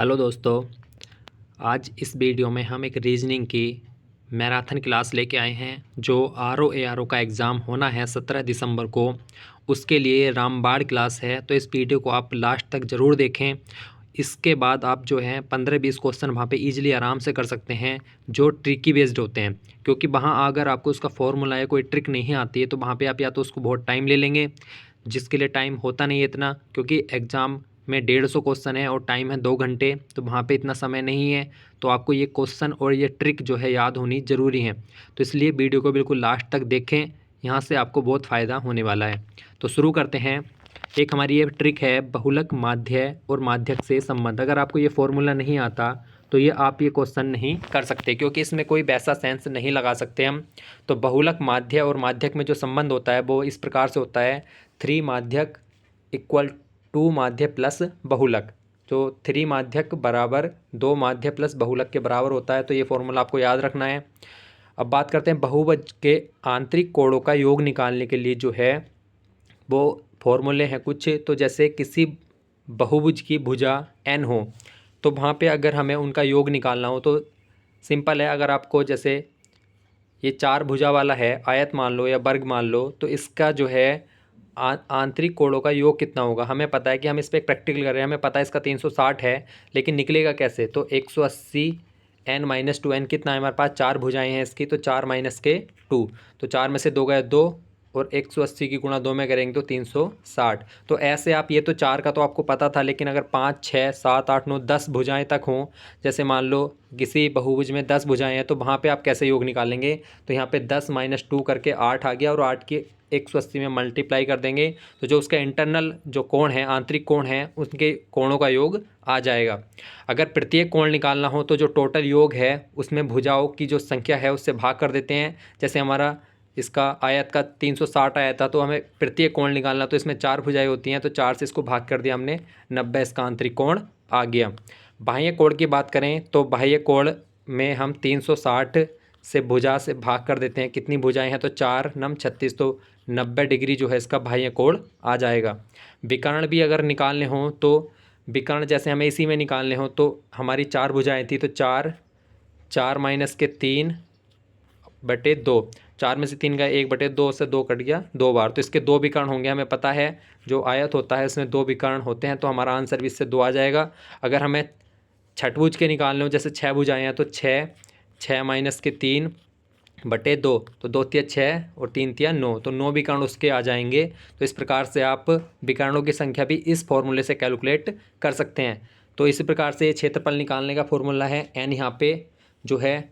Hello दोस्तों, आज इस वीडियो में हम एक रीजनिंग की मैराथन क्लास लेके आए हैं जो RO ARO का एग्ज़ाम होना है 17 दिसंबर को। उसके लिए रामबाण क्लास है, तो इस वीडियो को आप लास्ट तक ज़रूर देखें। इसके बाद आप जो है 15-20 क्वेश्चन वहाँ पे इजीली आराम से कर सकते हैं जो ट्रिकी बेस्ड होते हैं, क्योंकि वहाँ अगर आपको उसका फॉर्मूला या कोई ट्रिक नहीं आती है तो वहाँ पे आप या तो उसको बहुत टाइम ले लेंगे, जिसके लिए टाइम होता नहीं है इतना, क्योंकि एग्ज़ाम में 150 क्वेश्चन है और टाइम है 2 घंटे, तो वहाँ पे इतना समय नहीं है। तो आपको ये क्वेश्चन और ये ट्रिक जो है याद होनी ज़रूरी है, तो इसलिए वीडियो को बिल्कुल लास्ट तक देखें, यहाँ से आपको बहुत फ़ायदा होने वाला है। तो शुरू करते हैं। एक हमारी ये ट्रिक है बहुलक माध्य और माध्यक से संबंध। अगर आपको ये फॉर्मूला नहीं आता तो ये आप ये क्वेश्चन नहीं कर सकते, क्योंकि इसमें कोई वैसा सेंस नहीं लगा सकते हम। तो बहुलक माध्य और माध्यक में जो संबंध होता है वो इस प्रकार से होता है, 3 माध्यक इक्वल 2 माध्य प्लस बहुलक। तो 3 माध्यक बराबर 2 माध्य प्लस बहुलक के बराबर होता है। तो ये फॉर्मूला आपको याद रखना है। अब बात करते हैं बहुभुज के आंतरिक कोणों का योग निकालने के लिए जो है वो फॉर्मूले हैं कुछ। तो जैसे किसी बहुभुज की भुजा n हो, तो वहाँ पे अगर हमें उनका योग निकालना हो तो सिंपल है। अगर आपको जैसे ये 4 भुजा वाला है, आयत मान लो या वर्ग मान लो, तो इसका जो है आंतरिक कोणों का योग कितना होगा हमें पता है कि हम इस पर प्रैक्टिकल कर रहे हैं, हमें पता है इसका 360 है, लेकिन निकलेगा कैसे? तो 180 n-2 n कितना है हमारे पास? 4 भुजाएं हैं इसकी, तो 4 माइनस के 2, तो 4 में से 2 गए 2, और 180 की गुणा 2 में करेंगे तो 360। तो ऐसे आप, ये तो 4 का तो आपको पता था, लेकिन अगर 5, 6, 7, 8, 9, 10 भुजाएं तक हों, जैसे मान लो किसी बहुभुज में 10 भुजाएं हैं, तो वहाँ पे आप कैसे योग निकालेंगे? तो यहाँ पे 10 माइनस 2 करके 8 आ गया, और 8 के 180 में मल्टीप्लाई कर देंगे, तो जो उसका इंटरनल जो कोण है, आंतरिक कोण है, उसके कोणों का योग आ जाएगा। अगर प्रत्येक कोण निकालना हो तो जो टोटल योग है उसमें भुजाओं की जो संख्या है उससे भाग कर देते हैं। जैसे हमारा इसका आयत का 360 आया था, तो हमें प्रत्येक कोण निकालना, तो इसमें 4 भुजाएं होती हैं, तो 4 से इसको भाग कर दिया हमने, 90 इसका आंतरिक कोण आ गया। बाह्य कोण की बात करें तो बाह्य कोण में हम 360 से भुजा से भाग कर देते हैं। कितनी भुजाएं हैं? तो 4 9 36, तो 90 डिग्री जो है इसका बाह्य कोण आ जाएगा। विकर्ण भी अगर निकालने हों तो विकर्ण जैसे हमें इसी में निकालने हों, तो हमारी 4 भुजाएं थी, तो 4 माइनस के 3/2, 4 में से 3 गए, 1/2 से 2 कट गया 2 बार, तो इसके 2 विकर्ण होंगे। हमें पता है जो आयत होता है इसमें 2 विकर्ण होते हैं, तो हमारा आंसर भी इससे 2 आ जाएगा। अगर हमें छठभुज के निकालने हो, जैसे 6 भुजाएं हैं, तो 6 माइनस के 3/2, तो 2 तिया 6 और 3 तिया 9, तो 9 विकर्ण उसके आ जाएंगे। तो इस प्रकार से आप विकर्णों की संख्या भी इस फॉर्मूले से कैलकुलेट कर सकते हैं। तो इसी प्रकार से क्षेत्रफल निकालने का फॉर्मूला है, n यहाँ पे जो है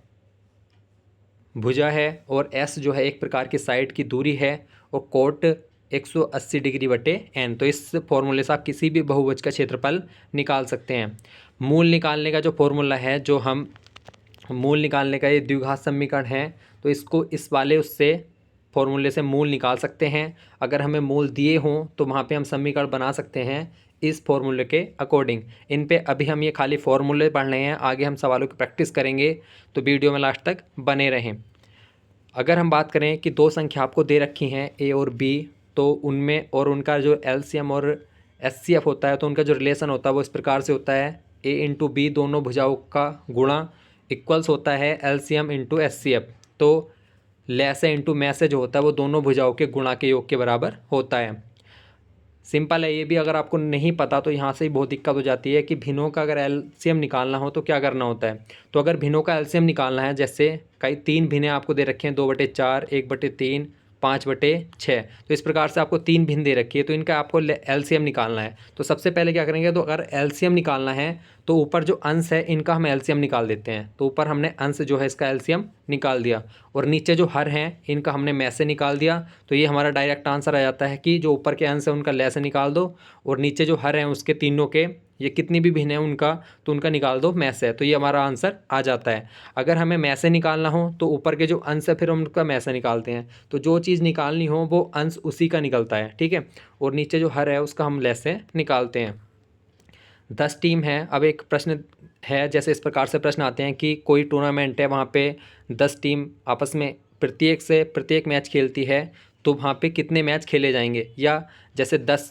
भुजा है, और s जो है एक प्रकार की साइड की दूरी है, और कोट 180 डिग्री बटे n। तो इस फॉर्मूले से आप किसी भी बहुभुज का क्षेत्रफल निकाल सकते हैं। मूल निकालने का जो फॉर्मूला है, जो हम मूल निकालने का ये द्विघात समीकरण है, तो इसको इस वाले उससे फॉर्मूले से मूल निकाल सकते हैं। अगर हमें मूल दिए हों तो वहाँ पे हम समीकरण बना सकते हैं इस फॉर्मूले के अकॉर्डिंग। इन पे अभी हम ये खाली फॉर्मूले पढ़ रहे हैं, आगे हम सवालों की प्रैक्टिस करेंगे, तो वीडियो में लास्ट तक बने रहें। अगर हम बात करें कि 2 संख्या आपको दे रखी हैं a और b, तो उनमें और उनका जो LCM और HCF होता है, तो उनका जो रिलेशन होता है वो इस प्रकार से होता है, a इंटू बी दोनों भुजाओं का गुणा इक्वल्स होता है LCM इंटू HCF। तो लैसे इंटू में से जो होता है वो दोनों भुजाओं के गुणा के योग के बराबर होता है। सिंपल है ये भी। अगर आपको नहीं पता तो यहाँ से ही बहुत दिक्कत हो जाती है कि भिन्नों का अगर एलसीएम निकालना हो तो क्या करना होता है। तो अगर भिन्नों का एलसीएम निकालना है, जैसे कई 3 भिन्ने आपको दे रखे हैं, 2/4, 1/3, 5/6, तो इस प्रकार से आपको 3 भिन्न दे रखी है, तो इनका आपको एलसीएम निकालना है। तो सबसे पहले क्या करेंगे, तो अगर एलसीएम निकालना है तो ऊपर जो अंश है इनका हम एलसीएम निकाल देते हैं। तो ऊपर हमने अंश जो है इसका एलसीएम निकाल दिया, और नीचे जो हर हैं इनका हमने में से निकाल दिया। तो ये हमारा डायरेक्ट आंसर आ जाता है कि जो ऊपर के अंश है उनका ले से निकाल दो, और नीचे जो हर हैं उसके तीनों के, ये कितनी भी भिन्न है उनका, तो उनका निकाल दो में से। तो ये हमारा आंसर आ जाता है। अगर हमें में से निकालना हो तो ऊपर के जो अंश है फिर हम उनका में से निकालते हैं। तो जो चीज़ निकालनी हो वो अंश उसी का निकलता है, ठीक है, और नीचे जो हर है उसका हम ले से निकालते हैं। 10 टीम है। अब एक प्रश्न है, जैसे इस प्रकार से प्रश्न आते हैं कि कोई टूर्नामेंट है, वहाँ पे 10 टीम आपस में प्रत्येक मैच खेलती है, तो वहाँ पे कितने मैच खेले जाएंगे। या जैसे 10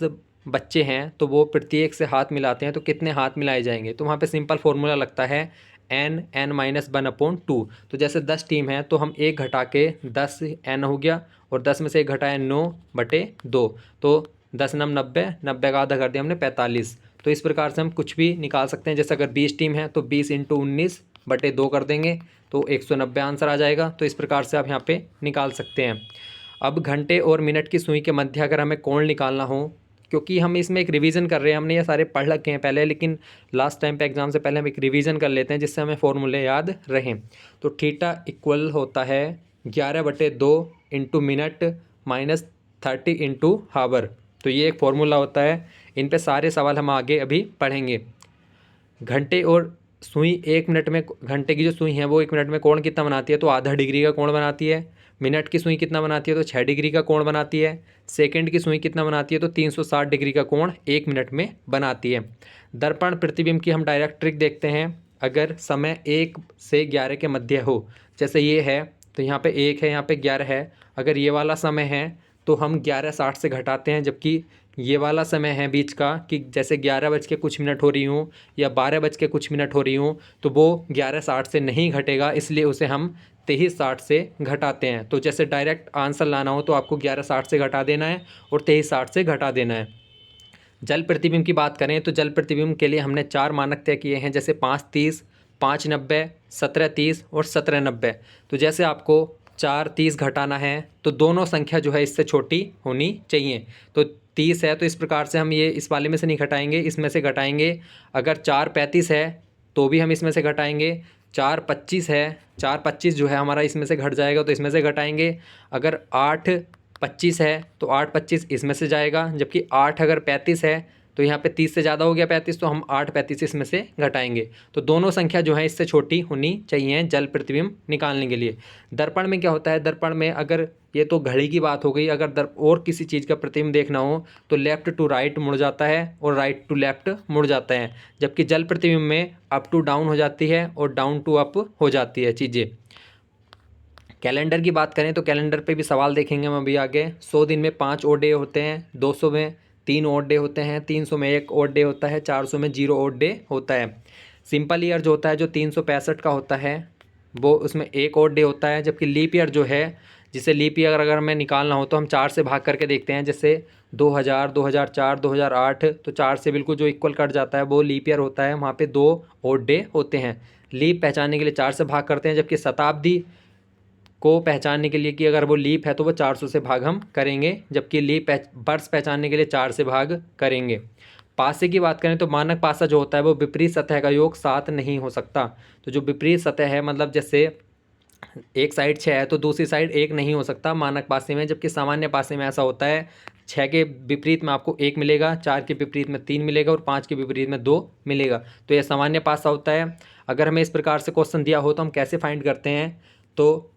बच्चे हैं तो वो प्रत्येक से हाथ मिलाते हैं, तो कितने हाथ मिलाए जाएंगे? तो वहाँ पे सिंपल फॉर्मूला लगता है n(n-1/2). तो जैसे 10 टीम है तो हम 1 घटा के 10 n हो गया, और 10 में से 1 घटाया 9/2, तो 10 9 90, 90 का आधा कर दिया हमने 45। तो इस प्रकार से हम कुछ भी निकाल सकते हैं। जैसे अगर 20 टीम है तो 20 × 19/2 कर देंगे तो 190 आंसर आ जाएगा। तो इस प्रकार से आप यहाँ पे निकाल सकते हैं। अब घंटे और मिनट की सुई के मध्य अगर हमें कोण निकालना हो, क्योंकि हम इसमें एक रिवीजन कर रहे हैं, हमने ये सारे पढ़ रखे हैं पहले, लेकिन लास्ट टाइम पे एग्जाम से पहले हम एक रिवीजन कर लेते हैं जिससे हमें फॉर्मूले याद रहें। तो थीटा इक्वल होता है 11/2 × मिनट माइनस 30 × हावर। तो ये एक फॉर्मूला होता है। इन पे सारे सवाल हम आगे अभी पढ़ेंगे। घंटे और सुई 1 मिनट में, घंटे की जो सुई है वो 1 मिनट में कोण कितना बनाती है? तो आधा डिग्री का कोण बनाती है। मिनट की सुई कितना बनाती है? तो 6 डिग्री का कोण बनाती है। सेकंड की सुई कितना बनाती है? तो 360 डिग्री का कोण 1 मिनट में बनाती है। दर्पण प्रतिबिंब की हम डायरेक्ट ट्रिक देखते हैं। अगर समय 1 से 11 के मध्य हो, जैसे ये है तो यहाँ पे 1 है, यहाँ पे 11 है। अगर ये वाला समय है तो हम 11:60 से घटाते हैं, जबकि ये वाला समय है बीच का कि जैसे 11 बज के कुछ मिनट हो रही हूँ या 12 बज के कुछ मिनट हो रही हूँ, तो वो 11:60 से नहीं घटेगा, इसलिए उसे हम 23:60 से घटाते हैं। तो जैसे डायरेक्ट आंसर लाना हो तो आपको 11:60 से घटा देना है और 23:60 से घटा देना है। जल प्रतिबिंब की बात करें तो जल प्रतिबिंब के लिए हमने 4 मानक तय किए हैं, जैसे 5:30, 5:90, 17:30 और 17:90। तो जैसे आपको 4:30 घटाना है तो दोनों संख्या जो है इससे छोटी होनी चाहिए। तो 30 है तो इस प्रकार से हम ये इस वाले में से नहीं घटाएंगे, इसमें से घटाएंगे। अगर 4:35 है तो भी हम इसमें से घटाएंगे। 4:25 है, 4:25 जो है हमारा इसमें से घट जाएगा तो इसमें से घटाएंगे। अगर 8:25 है तो 8:25 इसमें से जाएगा, जबकि 8 अगर 35 है तो यहाँ पे 30 से ज़्यादा हो गया 35, तो हम 8:35 इसमें से घटाएंगे। तो दोनों संख्या जो है इससे छोटी होनी चाहिए जल प्रतिबिंब निकालने के लिए। दर्पण में क्या होता है? दर्पण में अगर ये तो घड़ी की बात हो गई, अगर और किसी चीज़ का प्रतिबिंब देखना हो तो लेफ़्ट टू राइट मुड़ जाता है और राइट टू लेफ़्ट मुड़ जाता है, जबकि जल प्रतिबिंब में अप टू डाउन हो जाती है और डाउन टू अप हो जाती है चीज़ें। कैलेंडर की बात करें तो कैलेंडर पे भी सवाल देखेंगे हम अभी आगे। 100 दिन में 5 ओड डे होते हैं, 200 में 3 ओड डे होते हैं, 300 में 1 ओड डे होता है, 400 में 0 ओड डे होता है। सिंपल ईयर जो होता है जो 365 का होता है वो उसमें 1 ओड डे होता है, जबकि लीप ईयर जो है, जिसे लीप ईयर अगर हमें निकालना हो तो हम 4 से भाग करके देखते हैं। जैसे 2000, 2004, 2008, तो 4 से बिल्कुल जो इक्वल कट जाता है वो लीप ईयर होता है, वहाँ पे 2 ओड डे होते हैं। लीप पहचानने के लिए 4 से भाग करते हैं, जबकि शताब्दी को पहचानने के लिए कि अगर वो लीप है तो वो 400 से भाग हम करेंगे, जबकि वर्ष पहचानने के लिए 4 से भाग करेंगे। पासे की बात करें तो मानक पासा जो होता है वो विपरीत सतह का योग 7 नहीं हो सकता। तो जो विपरीत सतह है, मतलब जैसे एक साइड 6 है तो दूसरी साइड 1 नहीं हो सकता मानक पासे में, जबकि सामान्य पासे में ऐसा होता है 6 के विपरीत में आपको 1 मिलेगा, 4 के विपरीत में 3 मिलेगा और 5 के विपरीत में 2 मिलेगा। तो यह सामान्य पासा होता है। अगर हमें इस प्रकार से क्वेश्चन दिया हो तो हम कैसे फाइंड करते हैं? तो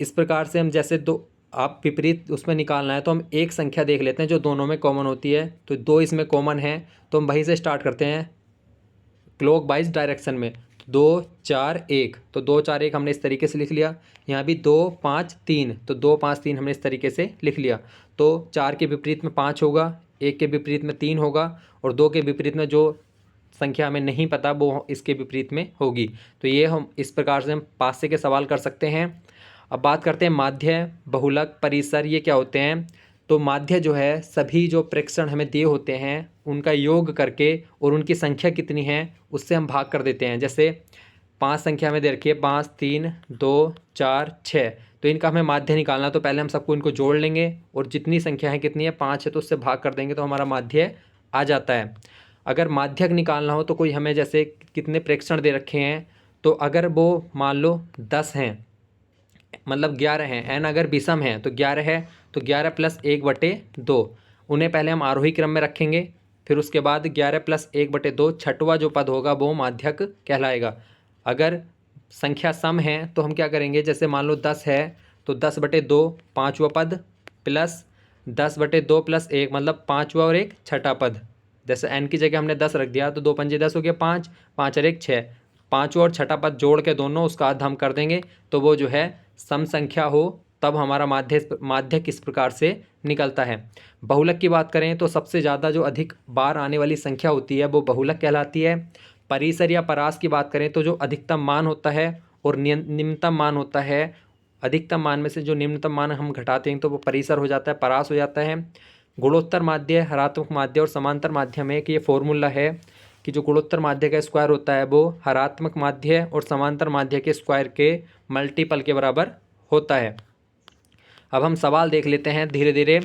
इस प्रकार से हम जैसे आप विपरीत उसमें निकालना है तो हम एक संख्या देख लेते हैं जो दोनों में कॉमन होती है। तो 2 इसमें कॉमन है तो हम वहीं से स्टार्ट करते हैं क्लॉक वाइज डायरेक्शन में। 2 4 1, तो 2 4 1 हमने इस तरीके से लिख लिया। यहाँ भी 2 5 3, तो 2 5 3 हमने इस तरीके से लिख लिया। तो 4 के विपरीत में 5 होगा, 1 के विपरीत में 3 होगा और 2 के विपरीत में जो संख्या हमें नहीं पता वो इसके विपरीत में होगी। तो ये हम इस प्रकार से हम पासे के सवाल कर सकते हैं। अब बात करते हैं माध्य, बहुलक, परिसर, ये क्या होते हैं? तो माध्य जो है सभी जो प्रेक्षण हमें दिए होते हैं उनका योग करके और उनकी संख्या कितनी है उससे हम भाग कर देते हैं। जैसे 5 संख्या हमें दे रखी है, 5 3 2 4 6, तो इनका हमें माध्य निकालना, तो पहले हम सबको इनको जोड़ लेंगे और जितनी संख्या है कितनी है 5 है तो उससे भाग कर देंगे तो हमारा माध्य आ जाता है। अगर माध्यक निकालना हो तो कोई हमें जैसे कितने प्रेक्षण दे रखे हैं, तो अगर वो मान लो 10 हैं, मतलब 11 हैं, एन अगर विषम है तो 11 है, तो 11 + 1/2, उन्हें पहले हम आरोही क्रम में रखेंगे, फिर उसके बाद 11 + 1/2 छठवां जो पद होगा वो माध्यक कहलाएगा। अगर संख्या सम है तो हम क्या करेंगे, जैसे मान लो 10 है तो 10/2 पाँचवा पद प्लस 10/2 + 1 मतलब पाँचवा और एक छठा पद। जैसे n की जगह हमने 10 रख दिया तो 2 पंजे 10 हो गया, 5 5 और 1 6, पाँचवा और छठा पद जोड़ के दोनों उसका आधा हम कर देंगे तो वो जो है सम संख्या हो तब हमारा माध्यक किस प्रकार से निकलता है। बहुलक की बात करें तो सबसे ज़्यादा जो अधिक बार आने वाली संख्या होती है वो बहुलक कहलाती है। परिसर या परास की बात करें तो जो अधिकतम मान होता है और निम्नतम मान होता है, अधिकतम मान में से जो निम्नतम मान हम घटाते हैं तो वो परिसर हो जाता है, परास हो जाता है। गुणोत्तर माध्य, हरात्मक माध्य और समांतर माध्य में एक ये फॉर्मूला है कि जो गुणोत्तर माध्य का स्क्वायर होता है वो हरात्मक माध्य और समांतर माध्य के स्क्वायर के मल्टीपल के बराबर होता है। अब हम सवाल देख लेते हैं, धीरे धीरे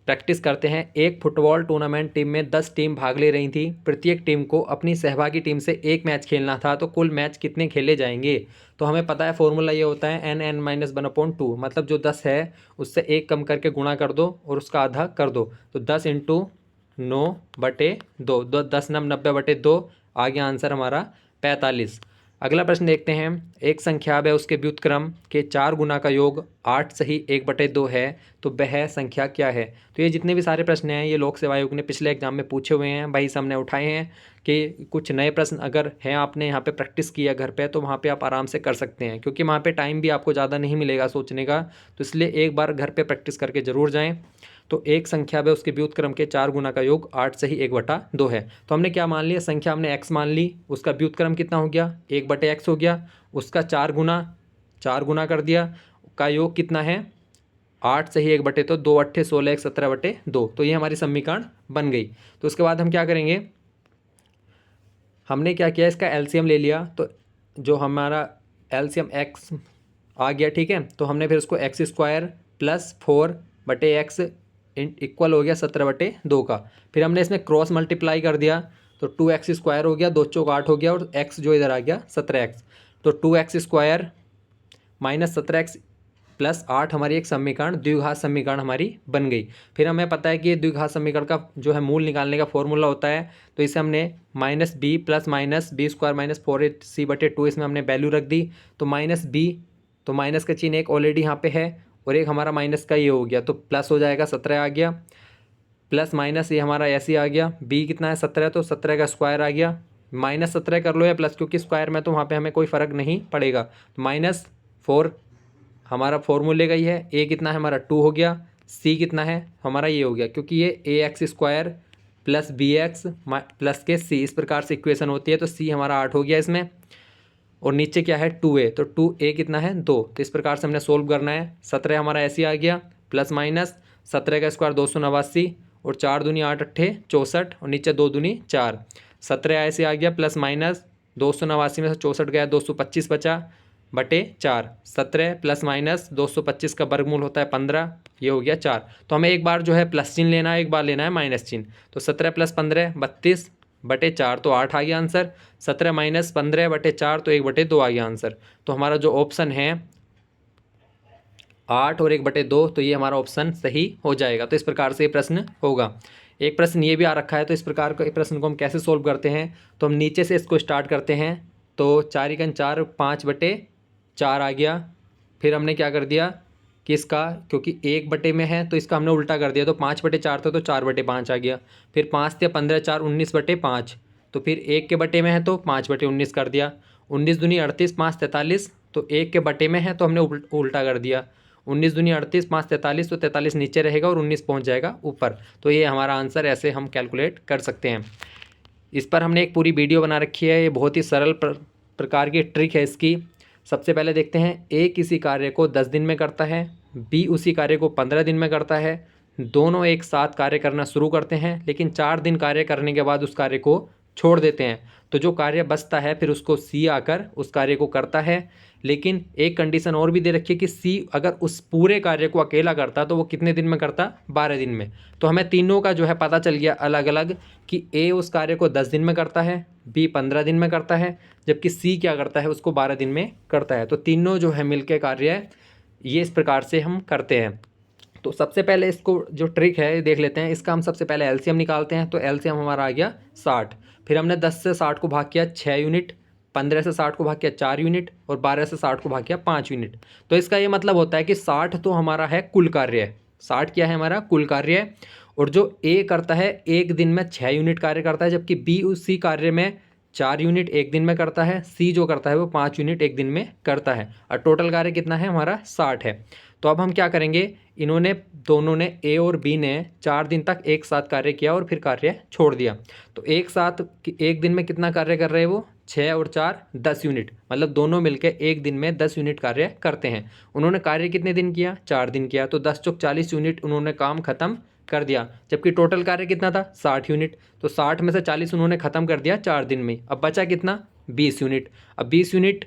प्रैक्टिस करते हैं। एक फुटबॉल टूर्नामेंट टीम में 10 टीम भाग ले रही थी। प्रत्येक टीम को अपनी सहभागी टीम से एक मैच खेलना था, तो कुल मैच कितने खेले जाएंगे। तो हमें पता है फॉर्मूला ये होता है n(n-1/2), मतलब जो 10 है उससे एक कम करके गुणा कर दो और उसका आधा कर दो। तो 10 × 9/2, 10 9 90/2 आ गया आंसर हमारा 45। अगला प्रश्न देखते हैं। एक संख्या व उसके व्युत्क्रम के 4 गुना का योग 8 सही 1/2 है, तो वह संख्या क्या है। तो ये जितने भी सारे प्रश्न हैं ये लोक सेवा आयोग ने पिछले एग्जाम में पूछे हुए हैं, भाई हमने उठाए हैं कि कुछ नए प्रश्न अगर हैं आपने यहाँ पे प्रैक्टिस किया घर पे तो वहाँ पे आप आराम से कर सकते हैं, क्योंकि वहाँ पे टाइम भी आपको ज़्यादा नहीं मिलेगा सोचने का। तो इसलिए एक बार घर पर प्रैक्टिस करके ज़रूर जाएँ। तो एक संख्या व उसके व्युत्क्रम के 4 गुना का योग 8 सही 1/2 है। तो हमने क्या मान लिया, संख्या हमने x मान ली, उसका व्युत्क्रम कितना हो गया 1/x हो गया, उसका 4 गुना कर दिया, का योग कितना है 8 सही 1/2, 2 8 16 1 17/2। तो ये हमारी समीकरण बन गई। तो उसके बाद हम क्या करेंगे, हमने क्या किया इसका एलसीएम ले लिया, तो जो हमारा एलसीएम x आ गया, ठीक है। तो हमने फिर उसको x² + 4/x इक्वल हो गया 17/2 का। फिर हमने इसमें क्रॉस मल्टीप्लाई कर दिया, तो 2x² हो गया, 2 चौक 8 हो गया और x जो इधर आ गया 17x। तो 2x² - 17x + 8 हमारी एक समीकरण, द्विघात समीकरण हमारी बन गई। फिर हमें पता है कि ये द्विघात समीकरण का जो है मूल निकालने का फॉर्मूला होता है, तो इसे हमने -b + -b² - 4ac/2 इसमें हमने वैल्यू रख दी। तो -b, तो माइनस का चिन्ह एक ऑलरेडी यहाँ पे है और एक हमारा माइनस का ये हो गया, तो प्लस हो जाएगा 17 आ गया, प्लस माइनस ये हमारा ऐसे आ गया। b कितना है 17, तो 17 का स्क्वायर आ गया, -17 कर लो या प्लस, क्योंकि स्क्वायर में तो वहाँ पे हमें कोई फ़र्क नहीं पड़ेगा। तो -4 हमारा फॉर्मूले का ही है। a कितना है हमारा 2 हो गया, c कितना है हमारा ये हो गया, क्योंकि ये ax² + bx प्लस के c इस प्रकार से इक्वेशन होती है। तो c हमारा 8 हो गया इसमें, और नीचे क्या है 2a, तो 2a कितना है 2। तो इस प्रकार से हमने सोल्व करना है। 17 हमारा ऐसे आ गया, प्लस माइनस 17 का स्क्वायर 289 और 4 दूनी 8 8 64 और नीचे 2 दूनी 4। 17 ऐसे आ गया, प्लस माइनस 289 में से 64 गया 225 बचा बटे 4। 17 प्लस माइनस 225 का वर्गमूल होता है 15, ये हो गया 4। तो हमें एक बार जो है प्लस चिन्ह लेना है, एक बार लेना है माइनस चिन्ह। तो 17 + 15 32 बटे 4, तो 8 आ गया आंसर। 17 - 15 बटे 4, तो 1/2 आ गया आंसर। तो हमारा जो ऑप्शन है 8 और 1/2, तो ये हमारा ऑप्शन सही हो जाएगा। तो इस प्रकार से ये प्रश्न होगा। एक प्रश्न ये भी आ रखा है, तो इस प्रकार के प्रश्न को हम कैसे सोल्व करते हैं, तो हम नीचे से इसको स्टार्ट करते हैं। तो 4 × 4 5/4 आ गया। फिर हमने क्या कर दिया कि इसका, क्योंकि 1/में है तो इसका हमने उल्टा कर दिया, तो 5/4 था तो 4/5 आ गया। फिर 5 × 15 4 19/5, तो फिर 1 के बटे में है तो 5/19 कर दिया। 19 दूनी 38 5 43, तो 1 के बटे में है तो हमने उल्टा कर दिया। 19 दूनी 38 5 43, तो 43 नीचे रहेगा और 19 पहुंच जाएगा ऊपर। तो ये हमारा आंसर, ऐसे हम कैलकुलेट कर सकते हैं। इस पर हमने एक पूरी वीडियो बना रखी है, ये बहुत ही सरल प्रकार की ट्रिक है इसकी। सबसे पहले देखते हैं, ए किसी कार्य को 10 दिन में करता है, बी उसी कार्य को 15 दिन में करता है। दोनों एक साथ कार्य करना शुरू करते हैं, लेकिन 4 दिन कार्य करने के बाद उस कार्य को छोड़ देते हैं। तो जो कार्य बचता है फिर उसको सी आकर उस कार्य को करता है। लेकिन एक कंडीशन और भी दे रखी है कि सी अगर उस पूरे कार्य को अकेला करता तो वो कितने दिन में करता, 12 दिन में। तो हमें तीनों का जो है पता चल गया अलग अलग, कि ए उस कार्य को 10 दिन में करता है, बी 15 दिन में करता है, जबकि सी क्या करता है उसको 12 दिन में करता है। तो तीनों जो है मिलके कार्य ये इस प्रकार से हम करते हैं। तो सबसे पहले इसको जो ट्रिक है देख लेते हैं। इसका हम सबसे पहले एलसीएम निकालते हैं। तो एलसीएम हमारा आ गया 60। फिर हमने 10 से 60 को भाग किया 6 यूनिट, 15 से 60 को भाग किया 4 यूनिट और 12 से 60 को भाग किया 5 यूनिट। तो इसका ये मतलब होता है कि 60 तो हमारा है कुल कार्य है, 60 क्या है हमारा कुल कार्य है। और जो ए करता है एक दिन में 6 यूनिट कार्य करता है, जबकि बी उसी कार्य में 4 यूनिट एक दिन में करता है, सी जो करता है वो 5 यूनिट एक दिन में करता है, और टोटल कार्य कितना है हमारा 60 है। तो अब हम क्या करेंगे, इन्होंने दोनों ने ए और बी ने 4 दिन तक एक साथ कार्य किया और फिर कार्य छोड़ दिया। तो एक साथ एक दिन में कितना कार्य कर रहे हैं वो, 6 और 4 10 यूनिट, मतलब दोनों मिलकर एक दिन में 10 यूनिट कार्य करते हैं। उन्होंने कार्य कितने दिन किया, 4 दिन किया, तो 10 चौक 40 यूनिट उन्होंने काम खत्म कर दिया, जबकि टोटल कार्य कितना था 60 यूनिट। तो 60 में से 40 उन्होंने ख़त्म कर दिया 4 दिन में, अब बचा कितना 20 यूनिट। अब 20 यूनिट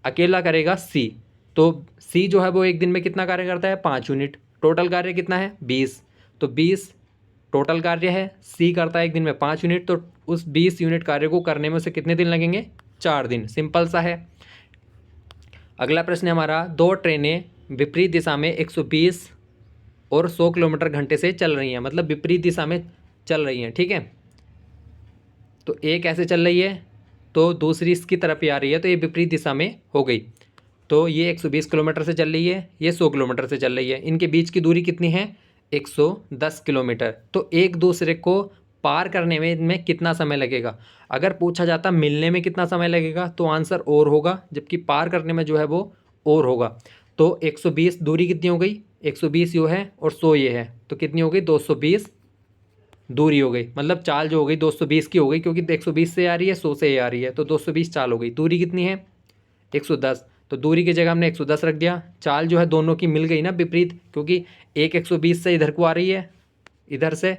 अकेला करेगा सी, तो सी जो है वो एक दिन में कितना कार्य करता है 5 यूनिट, टोटल कार्य कितना है 20, तो 20 टोटल कार्य है, सी करता है एक दिन में 5 यूनिट, तो उस 20 यूनिट कार्य को करने में उसे कितने दिन लगेंगे, 4 दिन। सिंपल सा है। अगला प्रश्न है हमारा, 2 ट्रेनें विपरीत दिशा में 120 और 100 किलोमीटर घंटे से चल रही हैं, मतलब विपरीत दिशा में चल रही हैं, ठीक है। तो एक ऐसे चल रही है तो दूसरी इसकी तरफ ही आ रही है, तो ये विपरीत दिशा में हो गई। तो ये 120 किलोमीटर से चल रही है, ये 100 किलोमीटर से चल रही है, इनके बीच की दूरी कितनी है 110 किलोमीटर। तो एक दूसरे को पार करने में इनमें कितना समय लगेगा। अगर पूछा जाता मिलने में कितना समय लगेगा तो आंसर और होगा, जबकि पार करने में जो है वो और होगा। तो 120 दूरी कितनी हो गई, 120 यो है और 100 ये है, तो कितनी हो गई 220 दूरी हो गई, मतलब चाल जो हो गई 220 की हो गई, क्योंकि 120 से आ रही है 100 से आ रही है, तो 220 चाल हो गई। दूरी कितनी है 110, तो दूरी की जगह हमने 110 रख दिया। चाल जो है दोनों की मिल गई ना विपरीत, क्योंकि एक 120 से इधर को आ रही है इधर से,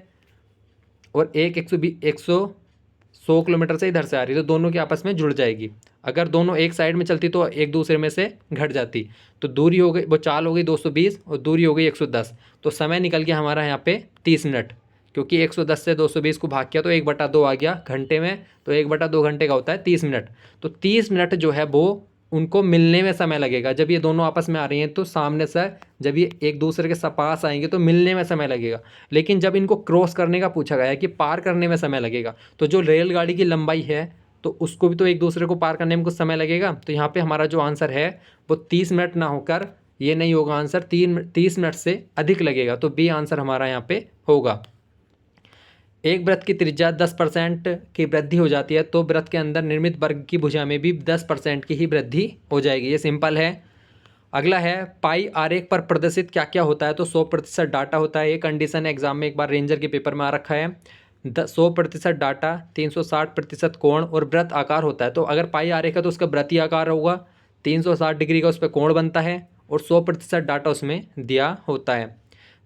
और एक 100 किलोमीटर से इधर से आ रही है, तो दोनों की आपस में जुड़ जाएगी। अगर दोनों एक साइड में चलती तो एक दूसरे में से घट जाती। तो दूरी हो गई, वो चाल हो गई 220 और दूरी हो गई 110, तो समय निकल गया हमारा यहाँ पे 30 मिनट, क्योंकि 110 से 220 को भाग किया तो 1/2 आ गया घंटे में, तो 1/2 घंटे का होता है 30 मिनट। तो 30 मिनट जो है वो उनको मिलने में समय लगेगा। जब ये दोनों आपस में आ रही हैं तो सामने से जब ये एक दूसरे के पास आएंगे तो मिलने में समय लगेगा, लेकिन जब इनको क्रॉस करने का पूछा गया है कि पार करने में समय लगेगा, तो जो रेलगाड़ी की लंबाई है तो उसको भी तो एक दूसरे को पार करने में कुछ समय लगेगा। तो यहाँ पे हमारा जो आंसर है वो 30 मिनट ना होकर ये नहीं होगा, आंसर 30 मिनट से अधिक लगेगा, तो बी आंसर हमारा यहाँ पे होगा। एक वृत्त की त्रिज्या 10% की वृद्धि हो जाती है तो वृत्त के अंदर निर्मित वर्ग की भुजा में भी 10% की ही वृद्धि हो जाएगी, ये सिंपल है। अगला है, पाई आरेख पर प्रदर्शित क्या क्या होता है, तो 100% डाटा होता है। ये कंडीशन एग्जाम में एक बार रेंजर के पेपर में आ रखा है। 100% डाटा, 360% कोण और वृत्त आकार होता है। तो अगर पाई आरेख है तो उसका वृत्तीय आकार होगा, 360 डिग्री का उस पर कोण बनता है और 100% डाटा उसमें दिया होता है।